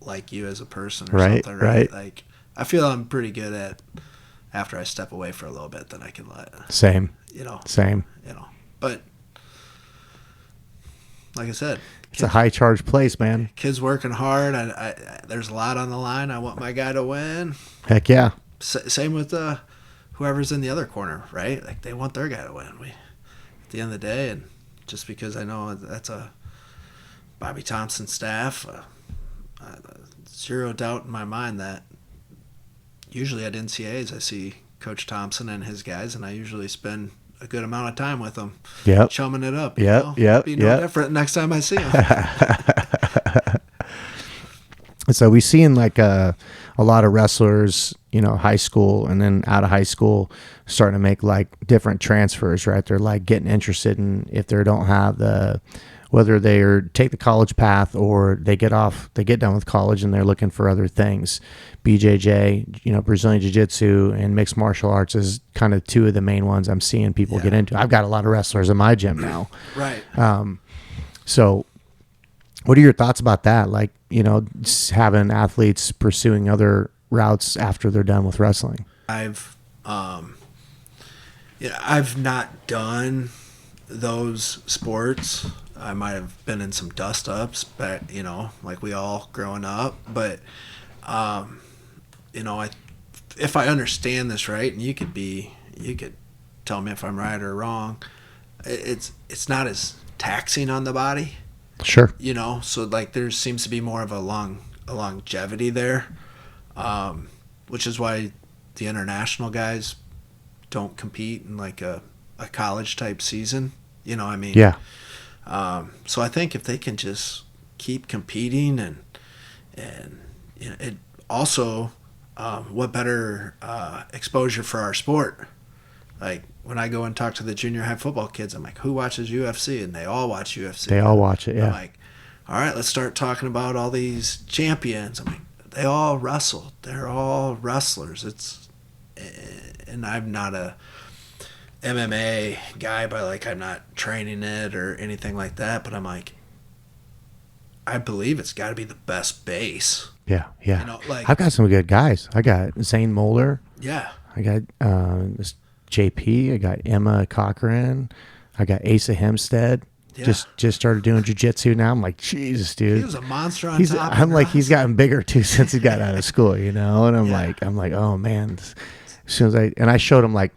like you as a person or something. Right. Like, I feel I'm pretty good at, after I step away for a little bit, then I can let. Same. Same. But like I said, it's a high charge place, man. Kids working hard. There's a lot on the line. I want my guy to win. Heck yeah. Same with whoever's in the other corner, right? Like, they want their guy to win. At the end of the day, and just because I know that's a Bobby Thompson staff, zero doubt in my mind that usually at NCAAs I see Coach Thompson and his guys, and I usually spend a good amount of time with them. Yep. Chumming it up. Yep. Be no different next time I see them. So we seen like a lot of wrestlers, you know, high school and then out of high school starting to make like different transfers, right? They're like getting interested in, if they don't have whether they take the college path or they get done with college and they're looking for other things. BJJ, you know, Brazilian Jiu-Jitsu and mixed martial arts is kind of two of the main ones I'm seeing people get into. I've got a lot of wrestlers in my gym now. Right. So what are your thoughts about that? Like, you know, having athletes pursuing other routes after they're done with wrestling. I've not done those sports. I might have been in some dust ups, but, you know, like we all growing up. But, you know, if I understand this right, and you could tell me if I'm right or wrong, it's not as taxing on the body. Sure. You know, so like there seems to be more of a longevity there, which is why the international guys don't compete in like a college type season. You know what I mean? Yeah. So I think if they can just keep competing and you know, it also what better exposure for our sport. Like when I go and talk to the junior high football kids, I'm like, who watches UFC? And they all watch UFC. They all watch it, yeah. I'm like, all right, let's start talking about all these champions. I'm like, they all wrestle. They're all wrestlers. And I'm not a MMA guy, but like I'm not training it or anything like that. But I'm like, I believe it's got to be the best base. Yeah. You know, like, I've got some good guys. I got Zane Moeller. Yeah. I got this JP. I got Emma Cochran. I got Asa Hempstead. Yeah. Just started doing jiu-jitsu now. I'm like, Jesus, dude. He was a monster on top. I'm like, he's gotten bigger too since he got out of school, you know. And I'm like, oh man. As soon as I showed him, like,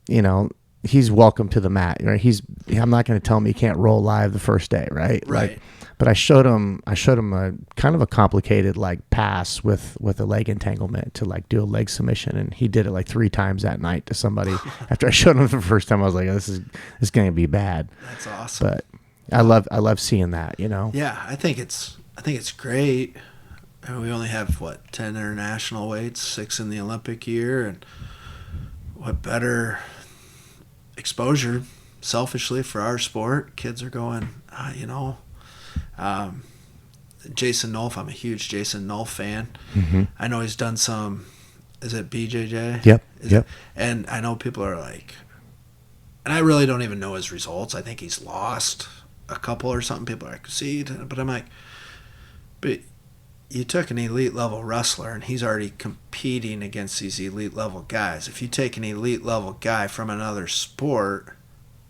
you know, he's welcome to the mat. Right? I'm not going to tell him he can't roll live the first day, right? Right. Like, but I showed him a kind of a complicated like pass with a leg entanglement to like do a leg submission, and he did it like 3 times that night to somebody. After I showed him the first time, I was like, this is going to be bad. That's awesome. But I love seeing that, you know. Yeah, I think it's great. I mean, we only have 10 international weights, 6 in the Olympic year, and what better exposure, selfishly, for our sport. Kids are going, you know. Jason Nolf, I'm a huge Jason Nolf fan. Mm-hmm. I know he's done some, is it BJJ? Yep. And I know people are like, and I really don't even know his results. I think he's lost a couple or something. People are like, see, but I'm like, but you took an elite level wrestler and he's already competing against these elite level guys. If you take an elite level guy from another sport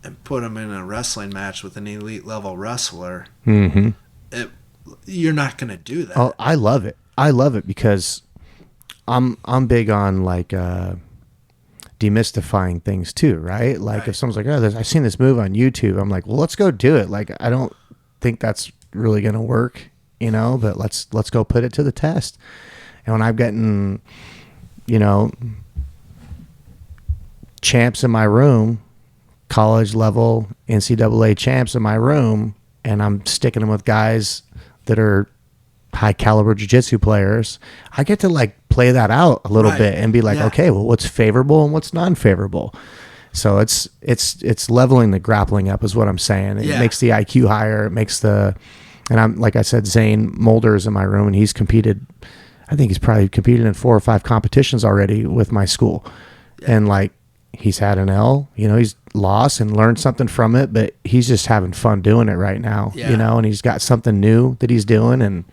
and put him in a wrestling match with an elite level wrestler, Mm-hmm. You're not going to do that. Oh, I love it. I love it because I'm big on like demystifying things too, right? Like Right. if someone's like, oh, I've seen this move on YouTube. I'm like, well, let's go do it. Like, I don't think that's really going to work, but let's go put it to the test. And when I've gotten, champs in my room, college level NCAA champs in my room, and I'm sticking them with guys that are high caliber jiu-jitsu players, I get to like play that out a little Right. bit and be like, Yeah. okay, well, what's favorable and what's non-favorable. So it's leveling the grappling up is what I'm saying. It Yeah. makes the IQ higher. It makes and I'm, like I said, Zane Mulder's in my room, and he's competed. I think he's probably competed in 4 or 5 competitions already with my school. And like, he's had an L, he's lost and learned something from it, but he's just having fun doing it right now, Yeah. and he's got something new that he's doing. And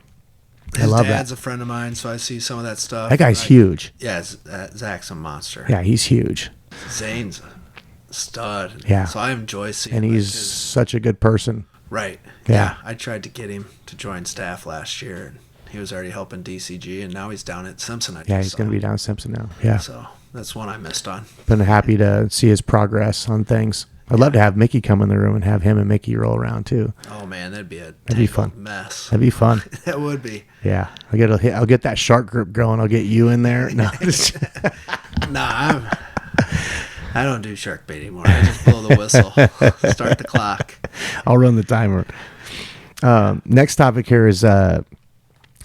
I His love dad's that. a friend of mine, so I see some of that stuff. That guy's Like, huge. Yeah, Zach's a monster. Yeah, he's huge. Zane's a stud. Yeah. So I enjoy seeing And like, he's his- such a good person. right. Yeah. Yeah. I tried to get him to join staff last year, and he was already helping DCG, and now he's down at Simpson. Yeah, he's going to be down Simpson now. Yeah. So that's one I missed on. Been happy to see his progress on things. I'd love to have Mickey come in the room and have him and Mickey roll around too. Oh man, that'd be a be tangled fun. mess. That'd be fun. That would be. Yeah. I'll get that shark group going. I'll get you in there. No. Nah, I don't do shark bait anymore. I just blow the whistle, start the clock. I'll run the timer. Next topic here is I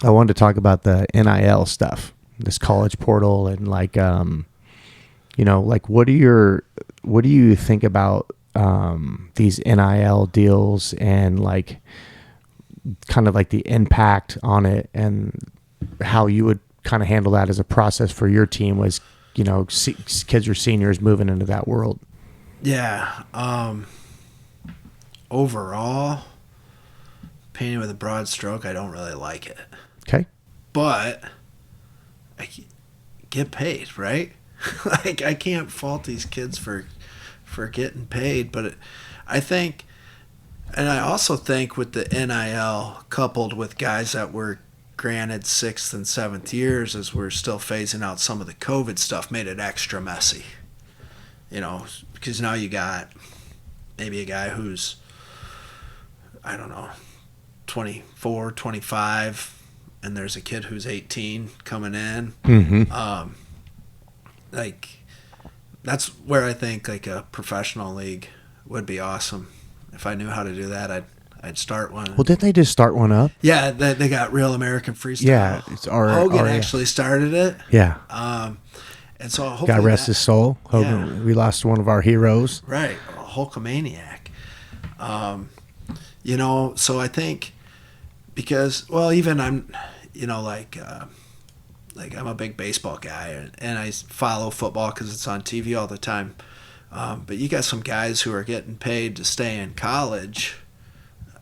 wanted to talk about the NIL stuff, this college portal, and like like what do you think about these NIL deals and like kind of like the impact on it, and how you would kind of handle that as a process for your team was kids or seniors moving into that world. Yeah. Overall, painting with a broad stroke, I don't really like it. Okay. But I get paid, right? Like, I can't fault these kids for getting paid, but I think, and I also think with the NIL coupled with guys that were granted 6th and 7th years as we're still phasing out some of the COVID stuff, made it extra messy. Because now you got maybe a guy who's, I don't know, 24, 25, and there's a kid who's 18 coming in. Mm-hmm. Like, that's where I think like a professional league would be awesome. If I knew how to do that, I'd start one. Well, didn't they just start one up? Yeah, they got Real American Freestyle. Yeah, it's Hogan actually started it. Yeah. And so hopefully God rest his soul. Hogan, Yeah. we lost one of our heroes. Right, a Hulkamaniac. So I think because, well, even I'm, like I'm a big baseball guy, and I follow football because it's on TV all the time. But you got some guys who are getting paid to stay in college,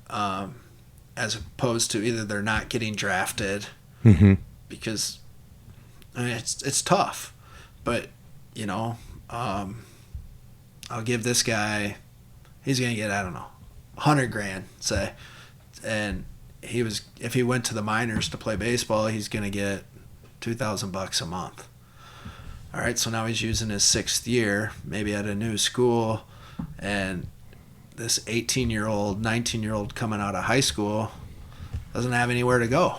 as opposed to either they're not getting drafted, Mm-hmm. because it's tough. But I'll give this guy, he's gonna get, I don't know, $100,000, say, and if he went to the minors to play baseball, he's gonna get $2,000 a month. All right, so now he's using his 6th year, maybe at a new school, and this 18-year-old, 19-year-old coming out of high school doesn't have anywhere to go.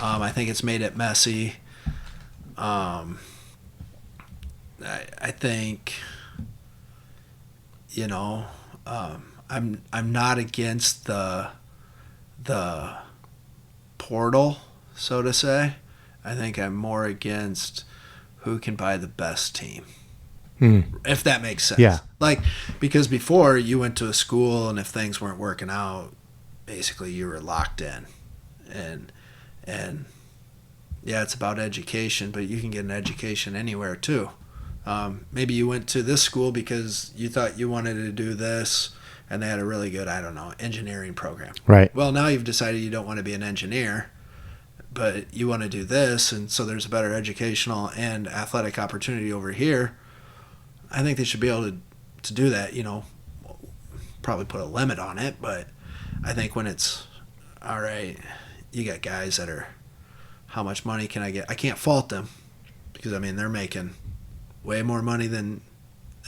I think it's made it messy. I think, I'm not against the portal, so to say. I think I'm more against who can buy the best team, if that makes sense. Yeah. Like, because before you went to a school and if things weren't working out, basically you were locked in, and yeah, it's about education, but you can get an education anywhere too. Maybe you went to this school because you thought you wanted to do this, and they had a really good, I don't know, engineering program. Right. Well, now you've decided you don't want to be an engineer, but you want to do this, and so there's a better educational and athletic opportunity over here. I think they should be able to do that, probably put a limit on it, but I think when it's, all right, you got guys that are, how much money can I get? I can't fault them because, they're making way more money than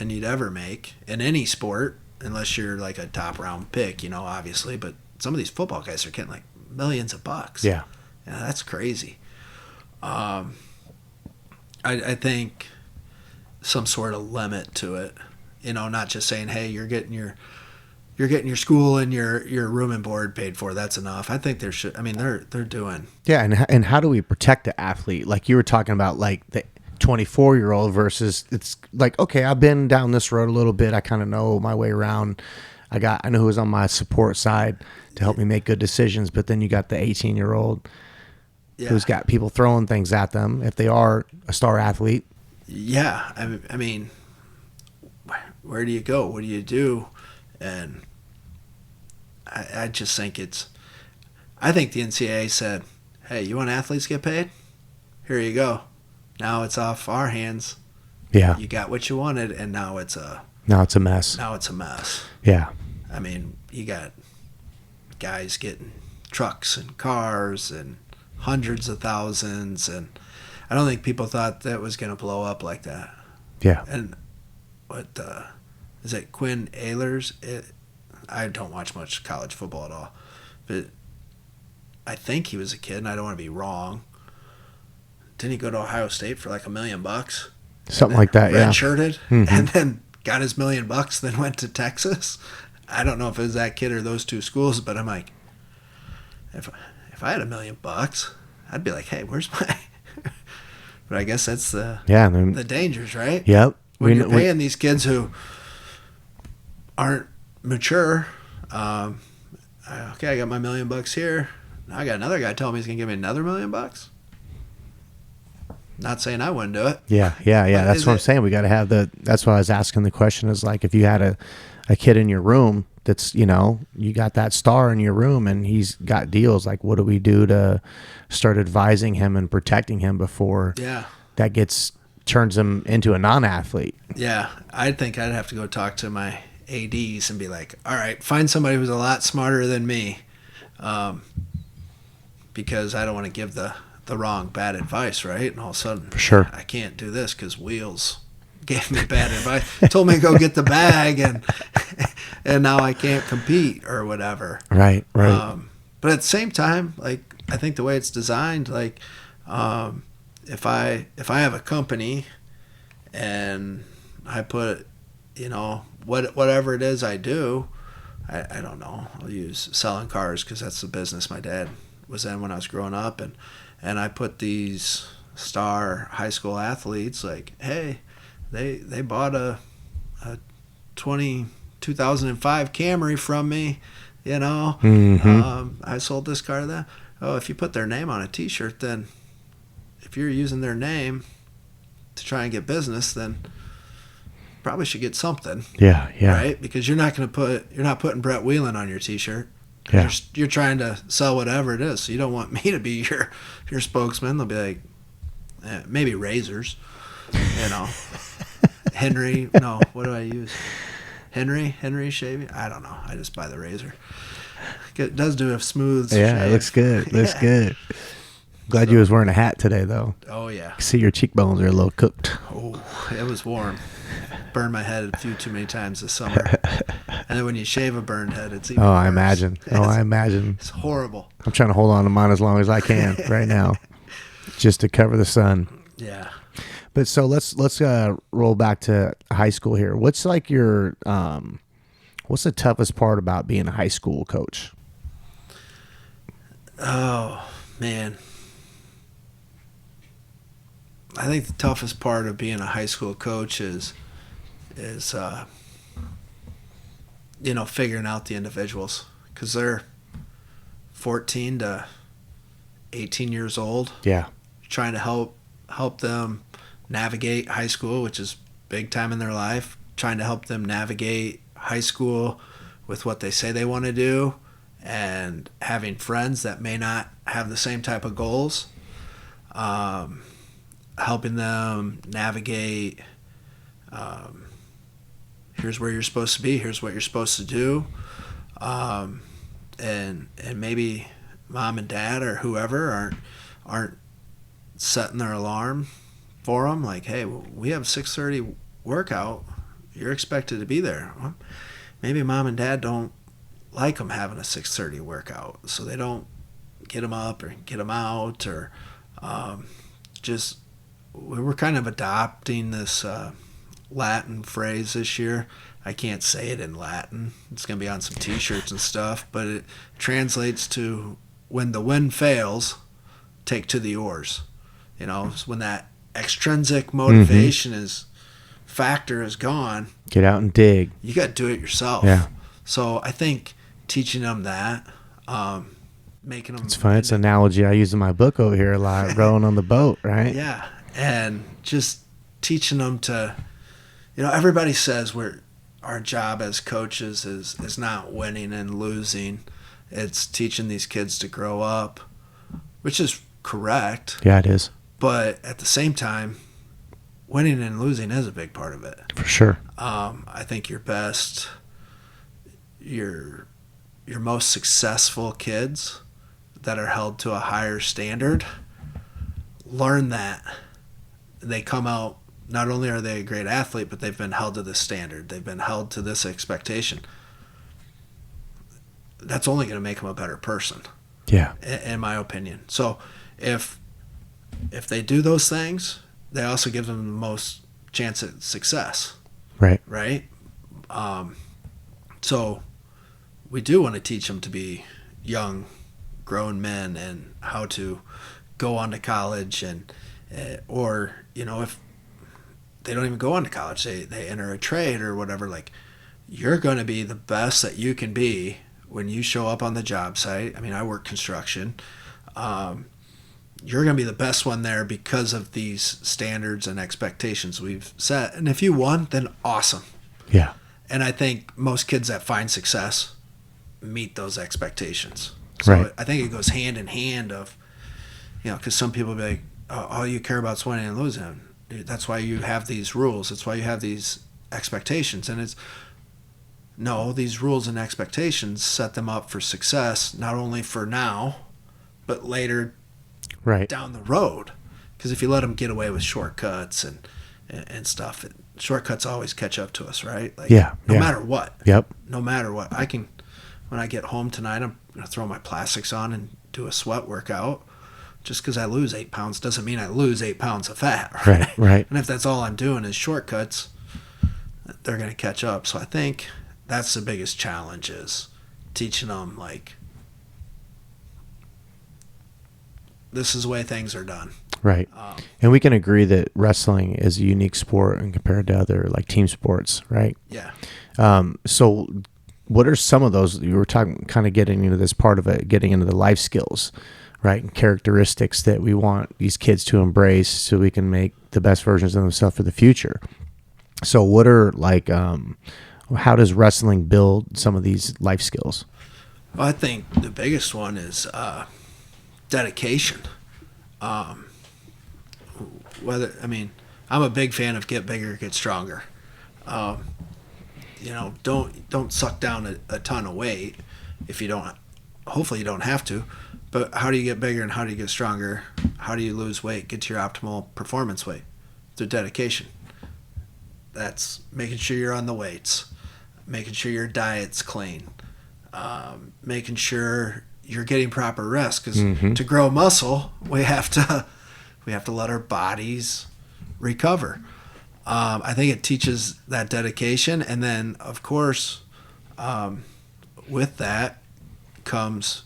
you'd ever make in any sport, unless you're like a top round pick, obviously. But some of these football guys are getting like millions of bucks. Yeah. Yeah, that's crazy. I think some sort of limit to it, not just saying, hey, you're getting your school and your room and board paid for. That's enough. I think there should. I mean, they're doing. Yeah, and how do we protect the athlete? Like you were talking about, like the 24-year-old versus it's like, okay, I've been down this road a little bit. I kind of know my way around. I know who's on my support side to help me make good decisions. But then you got the 18-year-old who's got people throwing things at them if they are a star athlete. Yeah, I mean, where do you go? What do you do? And I just think I think the NCAA said, hey, you want athletes to get paid? Here you go. Now it's off our hands. Yeah. You got what you wanted, and now it's a mess. Now it's a mess. Yeah. I mean, you got guys getting trucks and cars and hundreds of thousands, and I don't think people thought that was going to blow up like that. Yeah. And what is it, Quinn Ehlers? I don't watch much college football at all, but I think he was a kid, and I don't want to be wrong. Didn't he go to Ohio State for like $1 million? Something like that, yeah. Redshirted, Mm-hmm. and then got his $1 million, then went to Texas. I don't know if it was that kid or those two schools, but I'm like, if I had $1 million, I'd be like, hey, where's my? But I guess that's the dangers, right? Yep. When you're paying these kids who aren't mature. Okay, I got my $1 million here. Now I got another guy telling me he's gonna give me another $1 million. Not saying I wouldn't do it. Yeah. That's what I'm saying. We got to have that's why I was asking the question is like, if you had a kid in your room that's, you got that star in your room and he's got deals, like what do we do to start advising him and protecting him before that turns him into a non-athlete? Yeah. I think I'd have to go talk to my ADs and be like, all right, find somebody who's a lot smarter than me. Because I don't want to give the wrong bad advice, right? And all of a sudden, for sure, I can't do this because Wheels gave me bad advice, told me to go get the bag, and now I can't compete or whatever. Right. But at the same time, like I think the way it's designed, like if I have a company and I put, whatever it is I do, I don't know. I'll use selling cars because that's the business my dad was in when I was growing up, and I put these star high school athletes like, hey, they bought a 2005 Camry from me, I sold this car to them. Oh, if you put their name on a T-shirt, then if you're using their name to try and get business, then probably should get something. Yeah. Right? Because you're not putting Brett Wheelen on your T-shirt. Yeah. You're trying to sell whatever it is. So you don't want me to be your spokesman. They'll be like, maybe razors, Henry. No, what do I use? Henry shaving. I don't know. I just buy the razor. It does do a smooth. Yeah, shave. it looks good. Looks good. Glad you was wearing a hat today, though. Oh yeah. See, your cheekbones are a little cooked. Oh, it was warm. Burned my head a few too many times this summer. And then when you shave a burned head, it's even worse. I imagine. I imagine. It's horrible. I'm trying to hold on to mine as long as I can right now, just to cover the sun. Yeah. But so let's roll back to high school here. What's like your what's the toughest part about being a high school coach? Oh man. I think the toughest part of being a high school coach is figuring out the individuals, because they're 14 to 18 years old. Yeah. Trying to help them navigate high school, which is big time in their life. Trying to help them navigate high school with what they say they want to do, and having friends that may not have the same type of goals. Helping them navigate, here's where you're supposed to be, here's what you're supposed to do, and maybe mom and dad or whoever aren't setting their alarm for them. Like, hey, we have a 6:30 workout. You're expected to be there. Well, maybe mom and dad don't like them having a 6:30 workout, so they don't get them up or get them out, or just we were kind of adopting this Latin phrase this year. I can't say it in Latin. It's going to be on some T-shirts and stuff, but it translates to when the wind fails, take to the oars. You know, it's when that extrinsic motivation factor is gone. Get out and dig. You got to do it yourself. Yeah. So I think teaching them that, making them. It's fun. It's an analogy I use in my book over here a lot. Rowing on the boat, right? Yeah, and just teaching them to, you know, everybody says our job as coaches is not winning and losing. It's teaching these kids to grow up, which is correct. Yeah, it is. But at the same time, winning and losing is a big part of it. For sure. I think your most successful kids that are held to a higher standard learn that. They come out, not only are they a great athlete, but they've been held to this standard. They've been held to this expectation. That's only going to make them a better person. Yeah. In my opinion. So if they do those things, they also give them the most chance at success. Right. Right? So we do want to teach them to be young, grown men and how to go on to college or, you know, if they don't even go on to college, they enter a trade or whatever, like, you're going to be the best that you can be when you show up on the job site. I mean, I work construction. You're going to be the best one there because of these standards and expectations we've set. And if you won, then awesome. Yeah. And I think most kids that find success meet those expectations. So right. I think it goes hand in hand of, you know, because some people be like, oh, all you care about is winning and losing. Dude, that's why you have these rules. That's why you have these expectations. And no, these rules and expectations set them up for success, not only for now, but later right down the road. Because if you let them get away with shortcuts and stuff, shortcuts always catch up to us, right? Like, no matter what. Yep. No matter what. When I get home tonight, I'm going to throw my plastics on and do a sweat workout. Just because I lose 8 pounds doesn't mean I lose 8 pounds of fat. Right. And if that's all I'm doing is shortcuts, they're going to catch up. So I think that's the biggest challenge, is teaching them, like, this is the way things are done. Right. And we can agree that wrestling is a unique sport and compared to other, like, team sports, right? Yeah. So what are some of those? You were talking, kind of getting into this part of it, getting into the life skills, right? And characteristics that we want these kids to embrace so we can make the best versions of themselves for the future. So what are, like, how does wrestling build some of these life skills? Well, I think the biggest one is dedication. I'm a big fan of get bigger, get stronger. You know, don't suck down a ton of weight if you don't. Hopefully you don't have to. But how do you get bigger and how do you get stronger? How do you lose weight? Get to your optimal performance weight through dedication. That's making sure you're on the weights, making sure your diet's clean, making sure you're getting proper rest. Because to grow muscle, we have to let our bodies recover. I think it teaches that dedication, and then of course, with that comes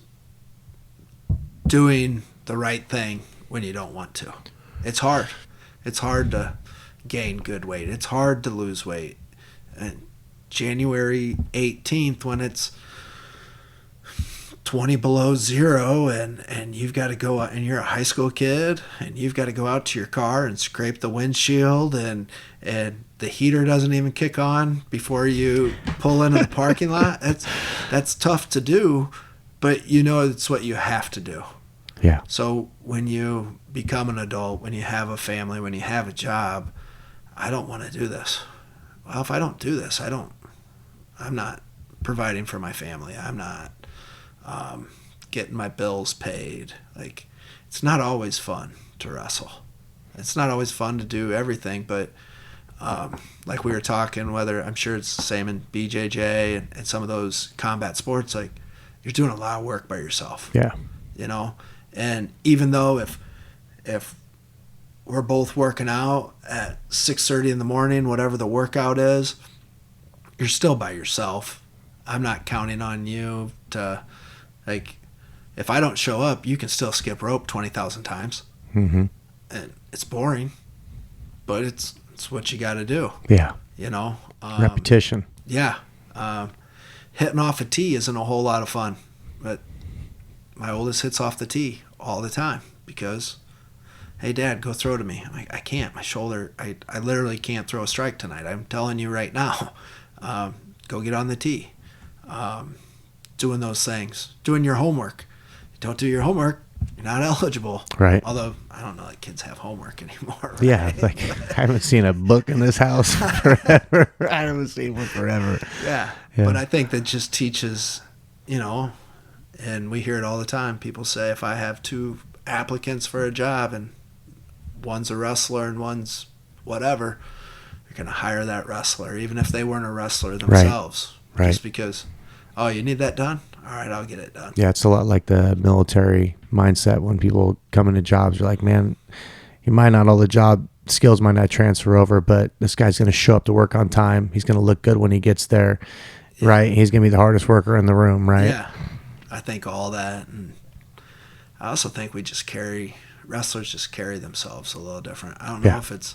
doing the right thing when you don't want to. It's hard. It's hard to gain good weight. It's hard to lose weight. And January 18th, when it's 20 below zero and you've got to go out, and you're a high school kid and you've got to go out to your car and scrape the windshield and the heater doesn't even kick on before you pull into the parking lot. That's tough to do, but you know it's what you have to do. Yeah. So when you become an adult, when you have a family, when you have a job, I don't want to do this. Well, if I don't do this, I'm not providing for my family. I'm not getting my bills paid. Like, it's not always fun to wrestle. It's not always fun to do everything, but like we were talking, whether I'm sure it's the same in BJJ and some of those combat sports, like you're doing a lot of work by yourself. Yeah. You know, and even though if we're both working out at 6:30 in the morning, whatever the workout is, you're still by yourself. I'm not counting on you to, like, if I don't show up, you can still skip rope 20,000 times. Mm-hmm. And it's boring, but it's what you got to do. Yeah. You know? Repetition. Yeah. Hitting off a tee isn't a whole lot of fun, but my oldest hits off the tee all the time because, hey, Dad, go throw to me. I'm like, I can't. My shoulder, I literally can't throw a strike tonight. I'm telling you right now. Go get on the tee. Doing those things. Doing your homework. You don't do your homework, you're not eligible. Right. Although, I don't know, like kids have homework anymore. Right? Yeah, like I haven't seen a book in this house forever. I haven't seen one forever. Yeah. But I think that just teaches, you know, and we hear it all the time. People say if I have 2 applicants for a job and one's a wrestler and one's whatever, you're going to hire that wrestler, even if they weren't a wrestler themselves. Right. Just because, oh, you need that done? All right, I'll get it done. Yeah, it's a lot like the military mindset when people come into jobs. You're like, man, you might not, all the job skills might not transfer over, but this guy's going to show up to work on time. He's going to look good when he gets there, right? He's going to be the hardest worker in the room, right? Yeah, I think all that. And I also think wrestlers just carry themselves a little different. I don't know if it's,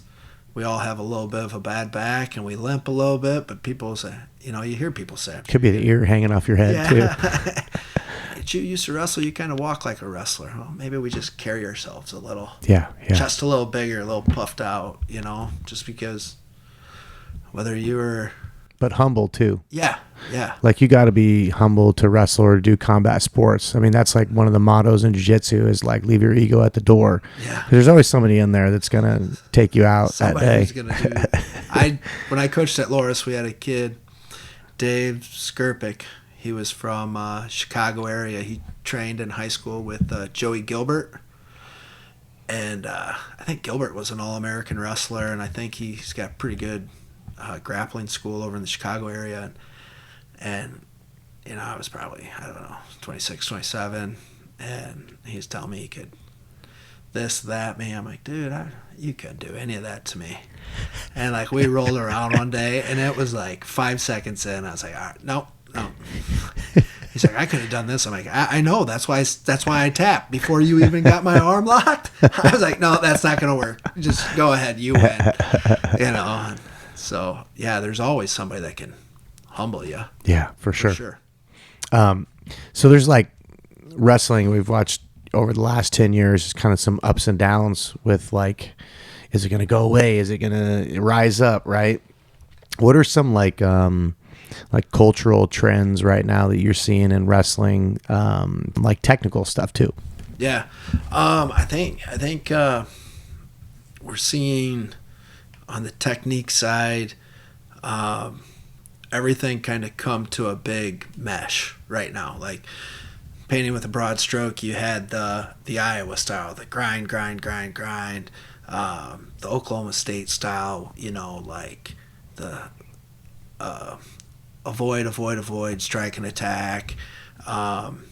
we all have a little bit of a bad back and we limp a little bit, but people say, you know, you hear people say it. Could be the ear hanging off your head too. You used to wrestle, you kind of walk like a wrestler. Well, maybe we just carry ourselves a little. Yeah. Chest a little bigger, a little puffed out, you know, just because whether you were. But humble too. Yeah. Like you got to be humble to wrestle or do combat sports. I mean, that's like one of the mottos in jiu-jitsu is like leave your ego at the door. Yeah. There's always somebody in there that's going to take you out that day. Who's gonna do. When I coached at Loris, we had a kid, Dave Skirpick. He was from Chicago area. He trained in high school with Joey Gilbert. And I think Gilbert was an All-American wrestler, and I think he's got pretty good grappling school over in the Chicago area. And you know, I was probably, 26, 27, and he's telling me he could this, that, me. I'm like, dude, you couldn't do any of that to me. And like we rolled around one day, and it was like 5 seconds in, I was like, all right, no. He's like, I could have done this. I'm like, I know. That's why I tapped before you even got my arm locked. I was like, no, that's not going to work. Just go ahead. You win. You know. So yeah, there's always somebody that can humble you. Yeah, for sure. For sure. So there's like wrestling we've watched over the last 10 years, kind of some ups and downs with like, is it going to go away? Is it going to rise up? Right. What are some like cultural trends right now that you're seeing in wrestling, like technical stuff too? Yeah. I think we're seeing on the technique side, everything kind of come to a big mesh right now. Like painting with a broad stroke, you had the Iowa style, the grind, the Oklahoma State style, you know, like the avoid, strike and attack, and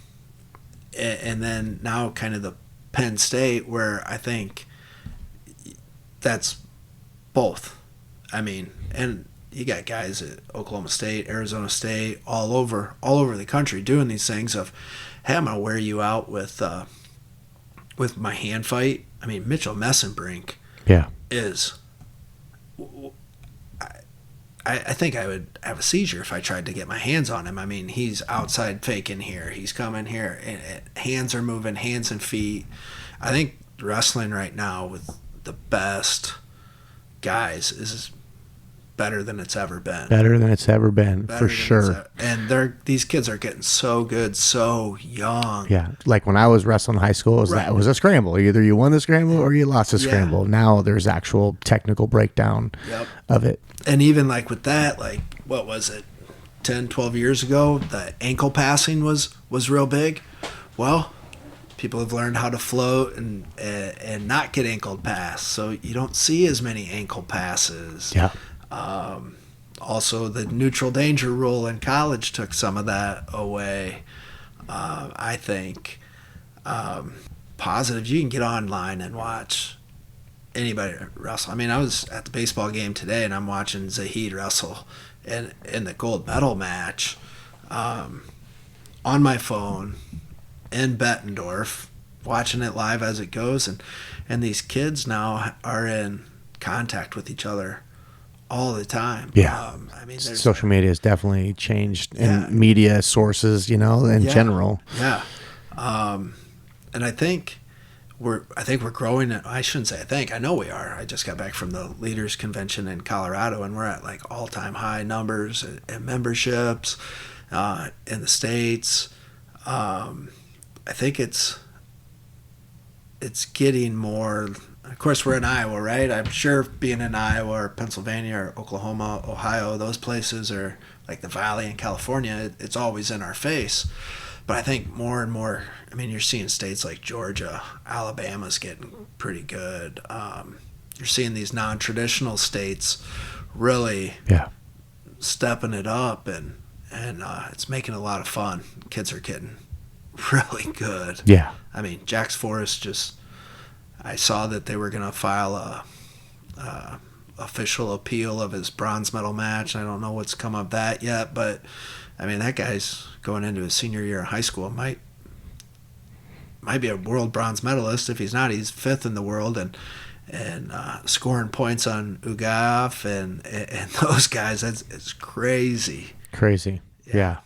then now kind of the Penn State, where I think that's both. I mean, and you got guys at Oklahoma State, Arizona State, all over the country doing these things of, hey, I'm gonna wear you out with my hand fight. I mean, Mitchell Messenbrink is. I think I would have a seizure if I tried to get my hands on him. I mean, he's outside faking here. He's coming here. And hands are moving, hands and feet. I think wrestling right now with the best guys is better than it's ever been. Better than it's ever been, for sure. And these kids are getting so good, so young. Yeah, like when I was wrestling in high school, it was a scramble. Either you won the scramble or you lost the scramble. Now there's actual technical breakdown of it. And even like with that, like what was it, 10, 12 years ago, the ankle passing was real big. Well, People have learned how to float and not get ankled past, so you don't see as many ankle passes. Yeah. Also, the neutral danger rule in college took some of that away. I think positive. You can get online and watch anybody wrestle. I mean, I was at the baseball game today, and I'm watching Zahid wrestle in the gold medal match on my phone in Bettendorf, watching it live as it goes, and these kids now are in contact with each other all the time. Yeah. I mean, social media has definitely changed in media sources, in general. Yeah. And I think we're growing. I shouldn't say I think. I know we are. I just got back from the Leaders Convention in Colorado, and we're at like all-time high numbers and memberships in the States. I think it's getting more. Of course, we're in Iowa, right? I'm sure being in Iowa or Pennsylvania or Oklahoma, Ohio, those places are like the Valley in California. It's always in our face. But I think more and more, I mean, you're seeing states like Georgia, Alabama's getting pretty good. You're seeing these non-traditional states really stepping it up, and it's making a lot of fun. Kids are getting really good. Yeah. I mean, Jack's Forest I saw that they were going to file a official appeal of his bronze medal match. I don't know what's come of that yet, but I mean, that guy's going into his senior year of high school. Might be a world bronze medalist. If he's not, he's 5th in the world, and scoring points on Ugaf and those guys. It's crazy. Crazy. Yeah.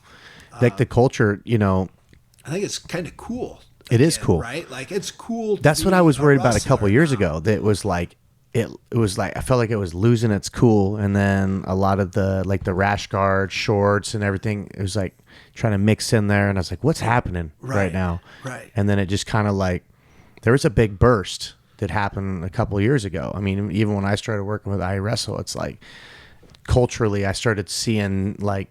Like the culture, I think it's kind of cool. It is cool, right? Like, it's cool. That's what I was worried about a couple years ago. That was like it was like I felt like it was losing its cool, and then a lot of the rash guard shorts and everything. It was like trying to mix in there, and I was like, "What's happening right now?" Right. And then it just kind of like there was a big burst that happened a couple years ago. I mean, even when I started working with iWrestle, it's like culturally, I started seeing like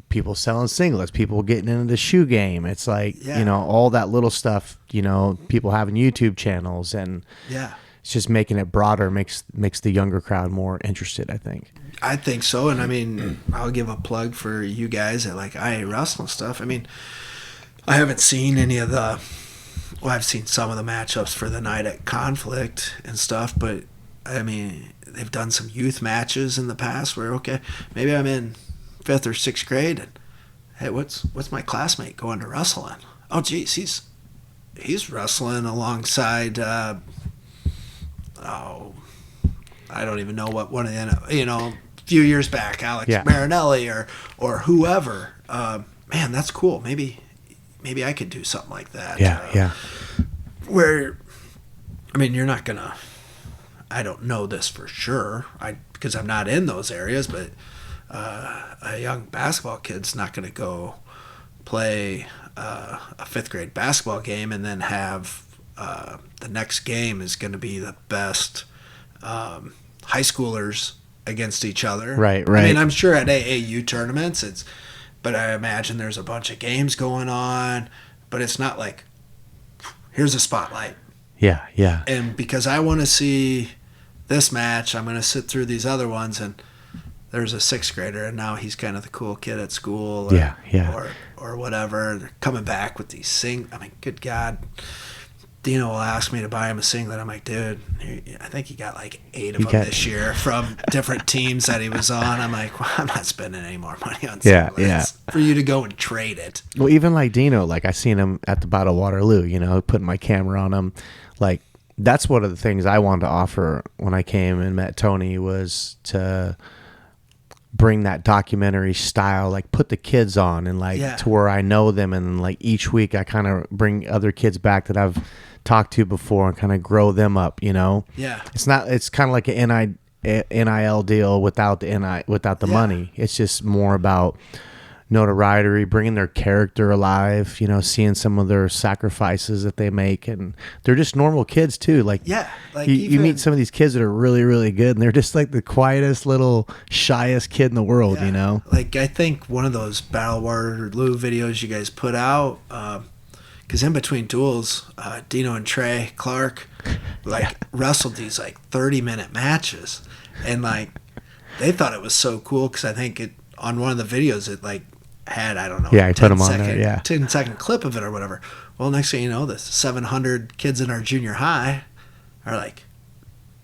people selling singlets, people getting into the shoe game. It's like, all that little stuff, people having YouTube channels, and it's just making it broader, makes the younger crowd more interested, I think. I think so. And I mean, I'll give a plug for you guys at like IA Wrestling stuff. I mean, I haven't seen any of I've seen some of the matchups for the night at Conflict and stuff, but I mean, they've done some youth matches in the past where, okay, maybe I'm in 5th or 6th grade, and hey, what's my classmate going to wrestle in? Oh, geez, he's wrestling alongside. I don't even know what one of the a few years back, Alex Marinelli or whoever. Man, that's cool. Maybe I could do something like that. Yeah. Where, I mean, you're not gonna. I don't know this for sure. Because I'm not in those areas, but. A young basketball kid's not going to go play a 5th grade basketball game and then have the next game is going to be the best high schoolers against each other. Right. I mean, I'm sure at AAU tournaments but I imagine there's a bunch of games going on, but it's not like here's a spotlight. Yeah. And because I want to see this match, I'm going to sit through these other ones, and there's a 6th grader, and now he's kind of the cool kid at school, or whatever. They're coming back with these I mean, good God, Dino will ask me to buy him a singlet. I'm like, dude, I think he got like 8 of them this year from different teams that he was on. I'm like, well, I'm not spending any more money on singlets for you to go and trade it. Well, even like Dino, like I seen him at the Battle of Waterloo, putting my camera on him. Like, that's one of the things I wanted to offer when I came and met Tony was to bring that documentary style, like put the kids on and like to where I know them, and like each week I kind of bring other kids back that I've talked to before and kind of grow them up, it's kind of like an NIL deal without the money. It's just more about notoriety, bringing their character alive, seeing some of their sacrifices that they make, and they're just normal kids too. Like you meet some of these kids that are really, really good, and they're just like the quietest little shyest kid in the world, Like I think one of those Battle Waterloo videos you guys put out, because in between duels, Dino and Trey Clark wrestled these like 30-minute matches, and like they thought it was so cool because I think it on one of the videos it like had, I don't know, Yeah, I put them on there. Yeah, 10-second clip of it or whatever. Well, next thing you know, the 700 kids in our junior high are like,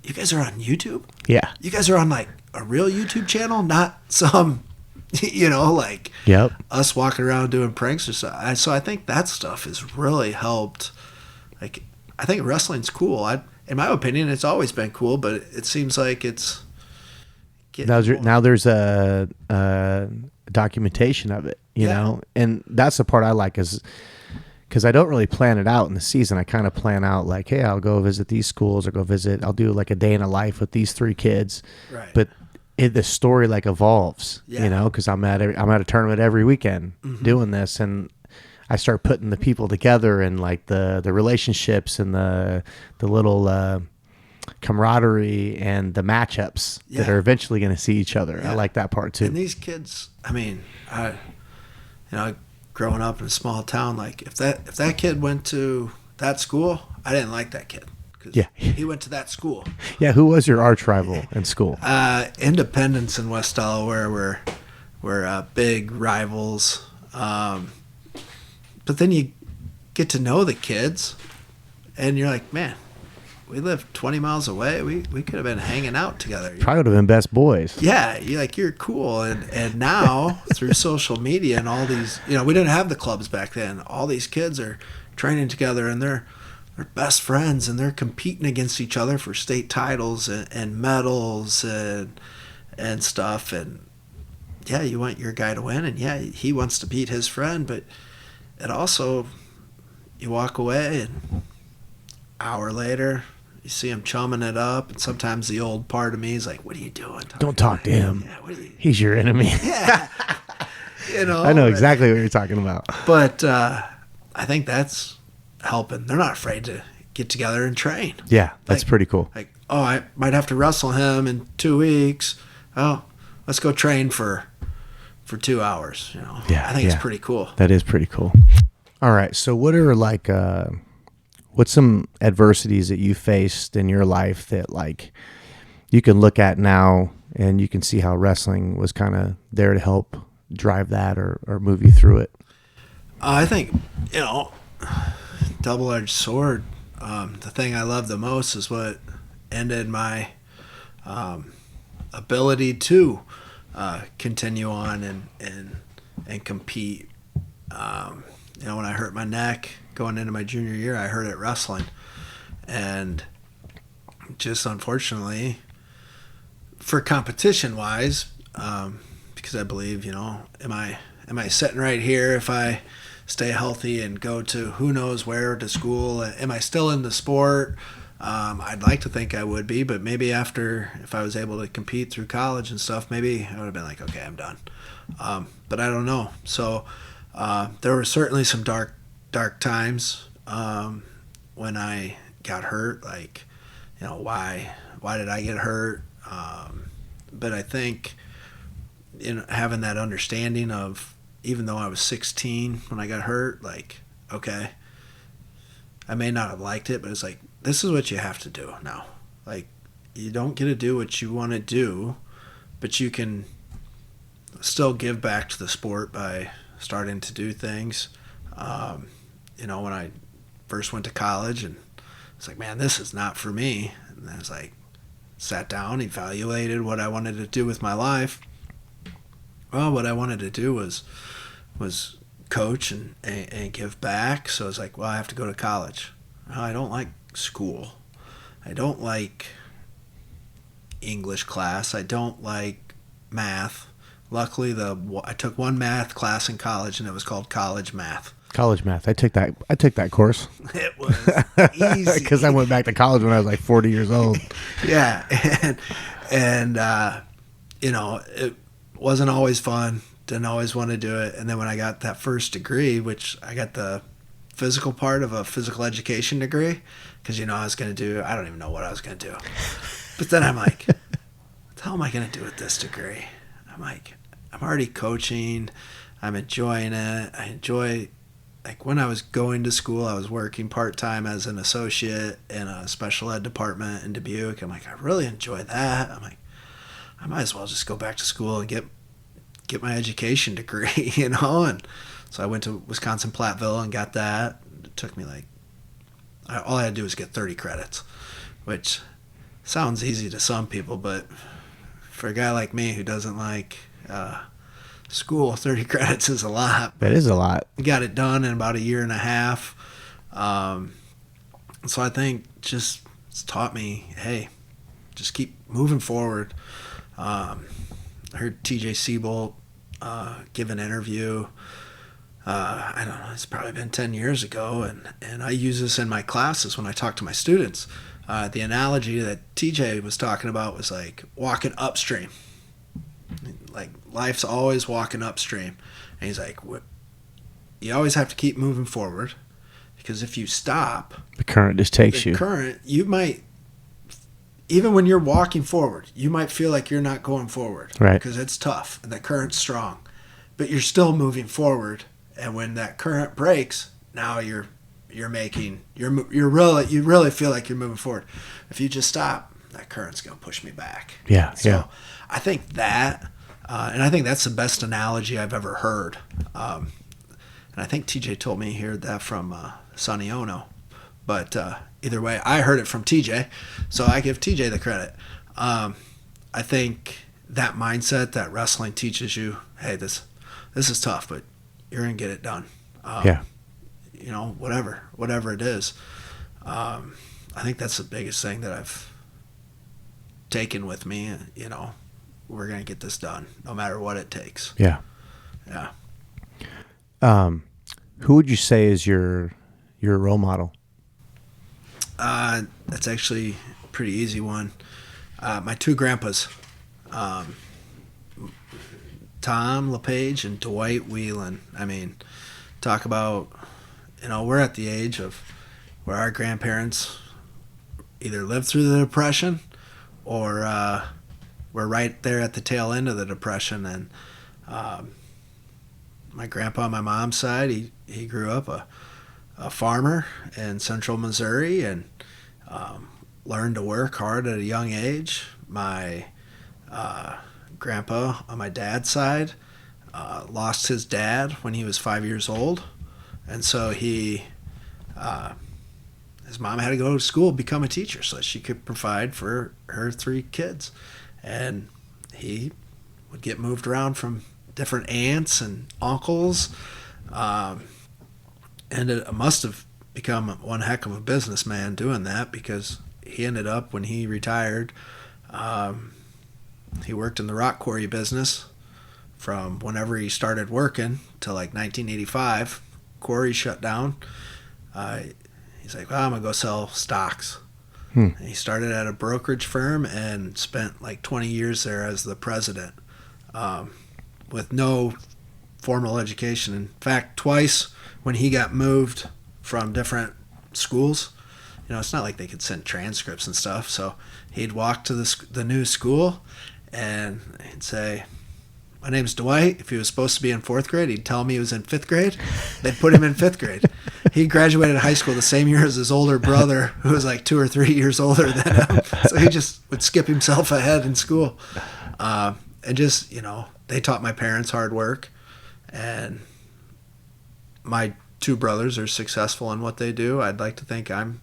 "You guys are on YouTube? yeah, You guys are on like a real YouTube channel, not some." Like yep. us walking around doing pranks or stuff. So I think that stuff has really helped. Like, I think wrestling's cool. In my opinion, it's always been cool, but it seems like it's Now there's a documentation of it, you know, and that's the part I like is because I don't really plan it out in the season. I kind of plan out like, hey, I'll go visit these schools, or I'll do like a day in a life with these 3 kids, right? But the story like evolves, you know, because I'm at a tournament every weekend doing this, and I start putting the people together and like the relationships and the little camaraderie and the matchups that are eventually going to see each other. I like that part too. And these kids, I mean, growing up in a small town, like if that kid went to that school, I didn't like that kid. Yeah, he went to that school. Yeah, who was your arch rival in school? Independence and West Delaware were big rivals. But then you get to know the kids, and you're like, man, we live 20 miles away. We could have been hanging out together. Probably would have been best boys. Yeah, you're cool. And now through social media and all these, we didn't have the clubs back then. All these kids are training together, and they're best friends, and they're competing against each other for state titles and medals and stuff. And yeah, you want your guy to win, and yeah, he wants to beat his friend, but it also, you walk away, and an hour later, you see him chumming it up, and sometimes the old part of me is like, what are you doing? Don't talk to him. Yeah, he's your enemy. Yeah. I know exactly what you're talking about. But I think that's helping. They're not afraid to get together and train. Yeah, that's pretty cool. Like, oh, I might have to wrestle him in 2 weeks. Oh, let's go train for 2 hours. Yeah, I think it's pretty cool. That is pretty cool. All right, so what are like what's some adversities that you faced in your life that like you can look at now and you can see how wrestling was kind of there to help drive that or move you through it? I think double-edged sword. The thing I love the most is what ended my ability to continue on and compete. When I hurt my neck going into my junior year, I hurt it wrestling, and just unfortunately, for competition-wise, because I believe, am I sitting right here if I stay healthy and go to who knows where to school? Am I still in the sport? I'd like to think I would be, but maybe if I was able to compete through college and stuff, maybe I would have been like, okay, I'm done. But I don't know. So there were certainly some dark times when I got hurt. Like, why did I get hurt? But I think having that understanding of, even though I was 16 when I got hurt, like, okay, I may not have liked it, but it's like, this is what you have to do now. Like, you don't get to do what you want to do, but you can still give back to the sport by starting to do things. When I first went to college, and it's like, man, this is not for me. And I was like, sat down, evaluated what I wanted to do with my life. Well, what I wanted to do was coach and give back. So I was like, well, I have to go to college. Well, I don't like school. I don't like English class. I don't like math. Luckily, I took one math class in college, and it was called college math. College math. I took that course. It was easy. Because I went back to college when I was like 40 years old. Yeah. And it wasn't always fun. Didn't always want to do it. And then when I got that first degree, which I got the physical part of a physical education degree, because, I was going to do, I don't even know what I was going to do. But then I'm like, what the hell am I going to do with this degree? I'm like, I'm already coaching. I'm enjoying it. I enjoy like when I was going to school, I was working part-time as an associate in a special ed department in Dubuque. I'm like, I really enjoy that. I'm like, I might as well just go back to school and get my education degree, you know? And so I went to Wisconsin Platteville and got that. It took me like, all I had to do was get 30 credits, which sounds easy to some people, but for a guy like me who doesn't like school, 30 credits is a lot. That is a lot. Got it done in about a year and a half. So I think just it's taught me, hey, just keep moving forward. I heard TJ Siebold give an interview. I don't know, it's probably been 10 years ago, and I use this in my classes when I talk to my students. The analogy that TJ was talking about was like walking upstream. Like life's always walking upstream. And he's like, you always have to keep moving forward, because if you stop, the current just takes you. Current, you might, even when you're walking forward, you might feel like you're not going forward. Right. Because it's tough and the current's strong. But you're still moving forward. And when that current breaks, now you really feel like you're moving forward. If you just stop, that current's gonna push me back. Yeah. So yeah. I think that, and I think that's the best analogy I've ever heard. And I think TJ told me he heard that from Sonny Ono, but either way, I heard it from TJ, so I give TJ the credit. I think that mindset that wrestling teaches you, hey, this is tough, but you're gonna get it done. Yeah. You know, whatever it is. I think that's the biggest thing that I've taken with me. You know, we're gonna get this done, no matter what it takes. Yeah. Yeah. Who would you say is your role model? That's actually a pretty easy one. My two grandpas, Tom LePage and Dwight Wheelen. I mean, talk about, you know, we're at the age of where our grandparents either lived through the Depression or we're right there at the tail end of the Depression. And my grandpa on my mom's side, he grew up a farmer in central Missouri and learned to work hard at a young age. My grandpa on my dad's side lost his dad when he was 5 years old, and so his mom had to go to school, become a teacher so that she could provide for her 3 kids. And he would get moved around from different aunts and uncles, and it must have become one heck of a businessman doing that, because he ended up, when he retired, he worked in the rock quarry business from whenever he started working to like 1985. Quarry shut down. He's like, well, I'm going to go sell stocks. And he started at a brokerage firm and spent like 20 years there as the president, with no formal education. In fact, twice when he got moved from different schools, you know, it's not like they could send transcripts and stuff. So he'd walk to the new school and he'd say, my name's Dwight. If he was supposed to be in 4th grade, he'd tell me he was in 5th grade. They'd put him in 5th grade. He graduated high school the same year as his older brother, who was like 2 or 3 years older than him. So he just would skip himself ahead in school. And just, you know, they taught my parents hard work. And my 2 brothers are successful in what they do. I'd like to think I'm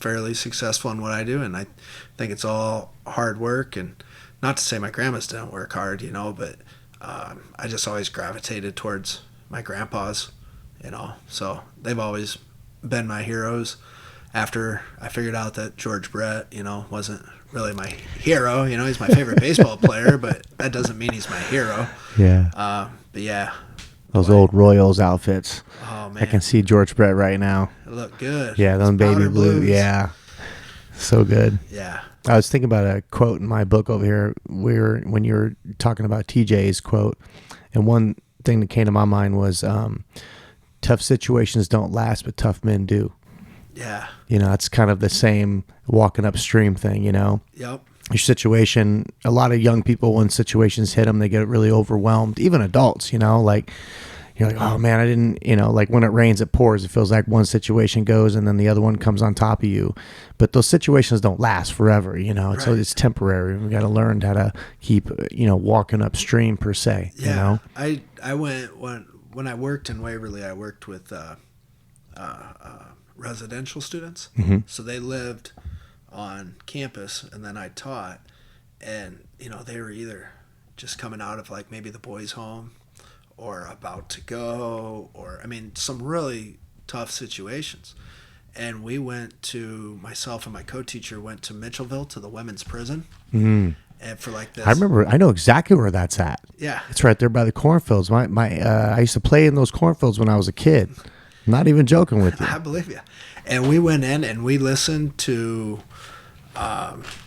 fairly successful in what I do. And I think it's all hard work. And not to say my grandmas didn't work hard, you know, but I just always gravitated towards my grandpas, you know. So they've always been my heroes. After I figured out that George Brett, you know, wasn't really my hero, you know, he's my favorite baseball player, but that doesn't mean he's my hero. Yeah. But yeah. Those old Royals outfits. Oh, man. I can see George Brett right now. They look good. Yeah, those baby powder blue. blues. Yeah. So good. Yeah. I was thinking about a quote in my book over here when you were talking about TJ's quote, and one thing that came to my mind was tough situations don't last, but tough men do. Yeah. You know, it's kind of the same walking upstream thing, you know. Yep. Your situation, a lot of young people, when situations hit them, they get really overwhelmed. Even adults, you know, like, You're like, oh man, I didn't, like when it rains, it pours. It feels like one situation goes and then the other one comes on top of you. But those situations don't last forever, So Right. it's temporary. We got to learn how to keep, walking upstream per se, Yeah. I went when I worked in Waverly. I worked with residential students, so they lived on campus, and then I taught, and they were either just coming out of like maybe the boys' home, or about to go, or some really tough situations. And we myself and my co-teacher went to Mitchellville to the women's prison, and for like this. I know exactly where that's at. Yeah, it's right there by the cornfields. I used to play in those cornfields when I was a kid. I'm not even joking with you. I believe you. And we went in and we listened to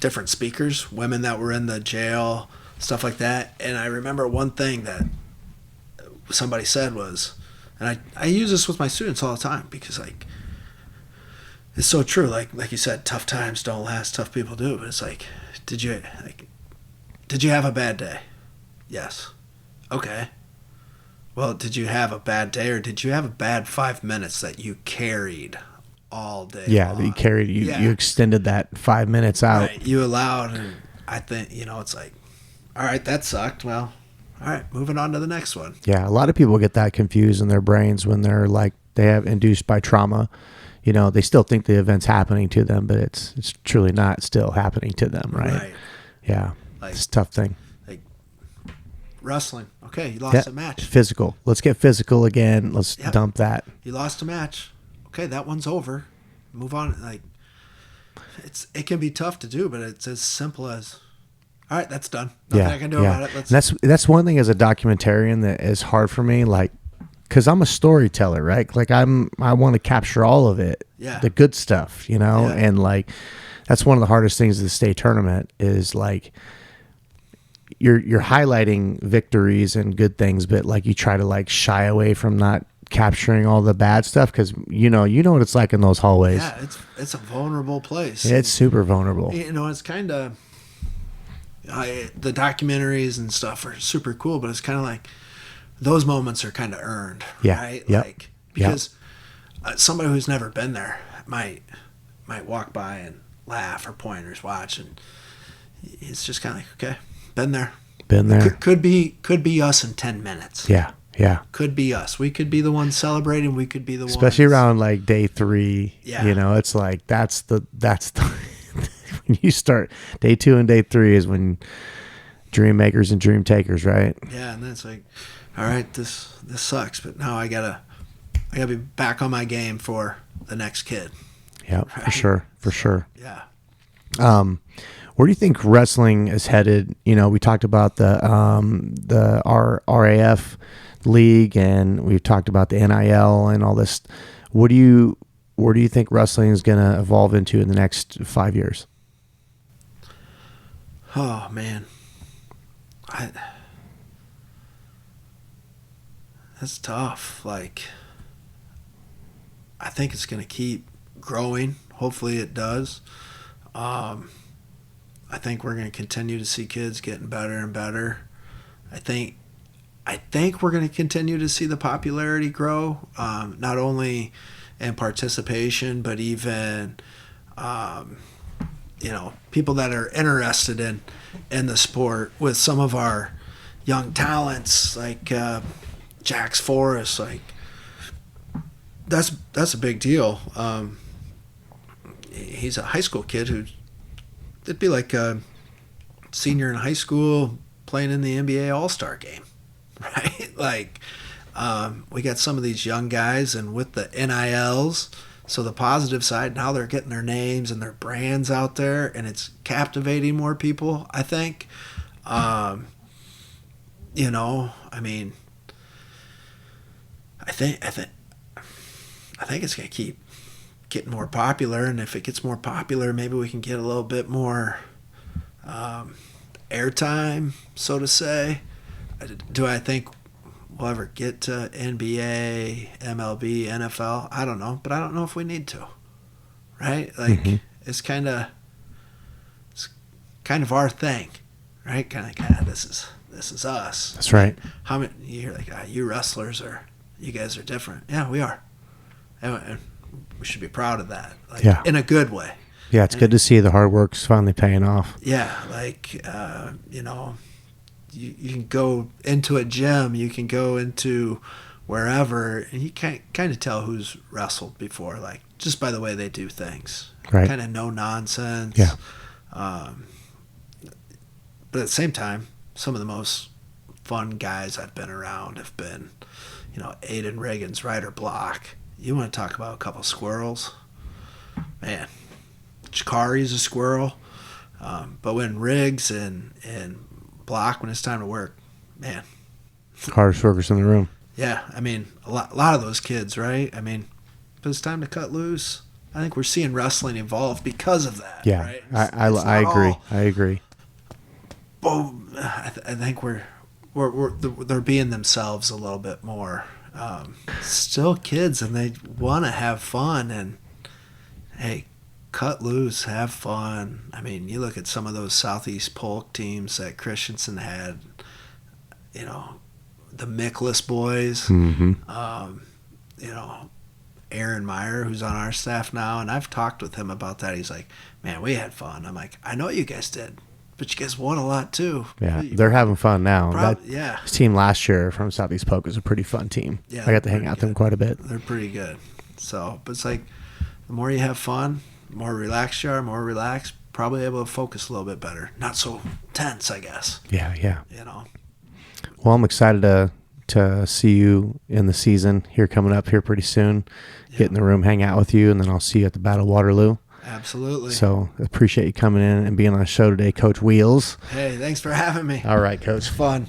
different speakers, women that were in the jail, stuff like that. And I remember one thing that somebody said was, and I use this with my students all the time because like it's so true. Like you said, tough times don't last, tough people do. But it's like, did you have a bad day? Yes. Okay. Well, did you have a bad day, or did you have a bad 5 minutes that you carried all day? Yeah, long? that you carried. You extended that 5 minutes out. Right. You allowed, and I think it's like, all right, that sucked. Well, all right, moving on to the next one. Yeah, a lot of people get that confused in their brains when they're like they have induced by trauma. They still think the event's happening to them, but it's truly not still happening to them, right? Yeah, it's a tough thing. Like wrestling. Okay, you lost a match. Physical. Let's get physical again. Let's dump that. You lost a match. Okay, that one's over. Move on. Like it can be tough to do, but it's as simple as, all right, that's done. Nothing I can do about it. That's one thing as a documentarian that is hard for me, like, because I'm a storyteller, right? Like I want to capture all of it, the good stuff, and like that's one of the hardest things of the state tournament is like you're highlighting victories and good things, but like you try to like shy away from not capturing all the bad stuff because you know what it's like in those hallways. Yeah, it's a vulnerable place. It's super vulnerable. It's kind of the documentaries and stuff are super cool, but it's kind of like those moments are kind of earned, right? Yep. Like because somebody who's never been there might walk by and laugh or point or watch, and it's just kind of like, okay, been there. Could be us in 10 minutes. Yeah. Could be us. We could be the ones celebrating. We could be the ones. Especially around like day 3. Yeah. It's like that's the when you start day 2 and day 3 is when dream makers and dream takers, right? Yeah, and then it's like, all right, this sucks, but now I gotta be back on my game for the next kid. Yeah, right? For sure. Yeah. Where do you think wrestling is headed? We talked about the RAF league, and we've talked about the NIL and all this. Where do you think wrestling is going to evolve into in the next 5 years? Oh man, that's tough. Like, I think it's going to keep growing. Hopefully, it does. I think we're going to continue to see kids getting better and better. I think we're going to continue to see the popularity grow, not only in participation, but even, people that are interested in the sport with some of our young talents, like Jax Forrest. Like, that's a big deal. He's a high school kid it'd be like a senior in high school playing in the NBA All-Star game, right? Like, we got some of these young guys, and with the NILs, so the positive side, now they're getting their names and their brands out there, and it's captivating more people, I think. I think it's going to keep getting more popular, and if it gets more popular, maybe we can get a little bit more airtime, so to say. Do I think we'll ever get to NBA, MLB, NFL? I don't know, but I don't know if we need to, right? Like, it's kind of our thing, right? Kind of, this is us. That's right. How many? You're like, you wrestlers are You guys are different. Yeah, we are. And we should be proud of that. Like, Yeah. in a good way. Yeah, it's good to see the hard work's finally paying off. Yeah, like, you know, you can go into a gym, you can go into wherever, and you can't kind of tell who's wrestled before, like, just by the way they do things. Right. Kind of no nonsense. Yeah. But at the same time, some of the most fun guys I've been around have been, you know, Aiden Reagan's rider block. You want to talk about a couple squirrels? Man, Chikari's a squirrel. But when Riggs and Block, when it's time to work, man. Hardest workers in the room. Yeah, I mean, a lot of those kids, right? I mean, if it's time to cut loose, I think we're seeing wrestling evolve because of that. Yeah, right? I agree. All, I agree. I think they're being themselves a little bit more. Still kids, and they want to have fun. And hey, cut loose, have fun. I mean, you look at some of those Southeast Polk teams that Christensen had. You know, the Mickless boys. Mm-hmm. You know, Aaron Meyer, who's on our staff now, and I've talked with him about that. He's like, "Man, we had fun." I'm like, "I know you guys did, but you guys won a lot too." Yeah, they're having fun now. Yeah. This team last year from Southeast Polk was a pretty fun team. Yeah, I got to hang out with them quite a bit. They're pretty good. So, but it's like, the more you have fun, the more relaxed you are, more relaxed, probably able to focus a little bit better. Not so tense, I guess. Yeah. You know. Well, I'm excited to see you in the season here coming up here pretty soon. Get in the room, hang out with you, and then I'll see you at the Battle of Waterloo. Absolutely. So appreciate you coming in and being on the show today, Coach Wheels. Hey, thanks for having me. All right, Coach. Fun.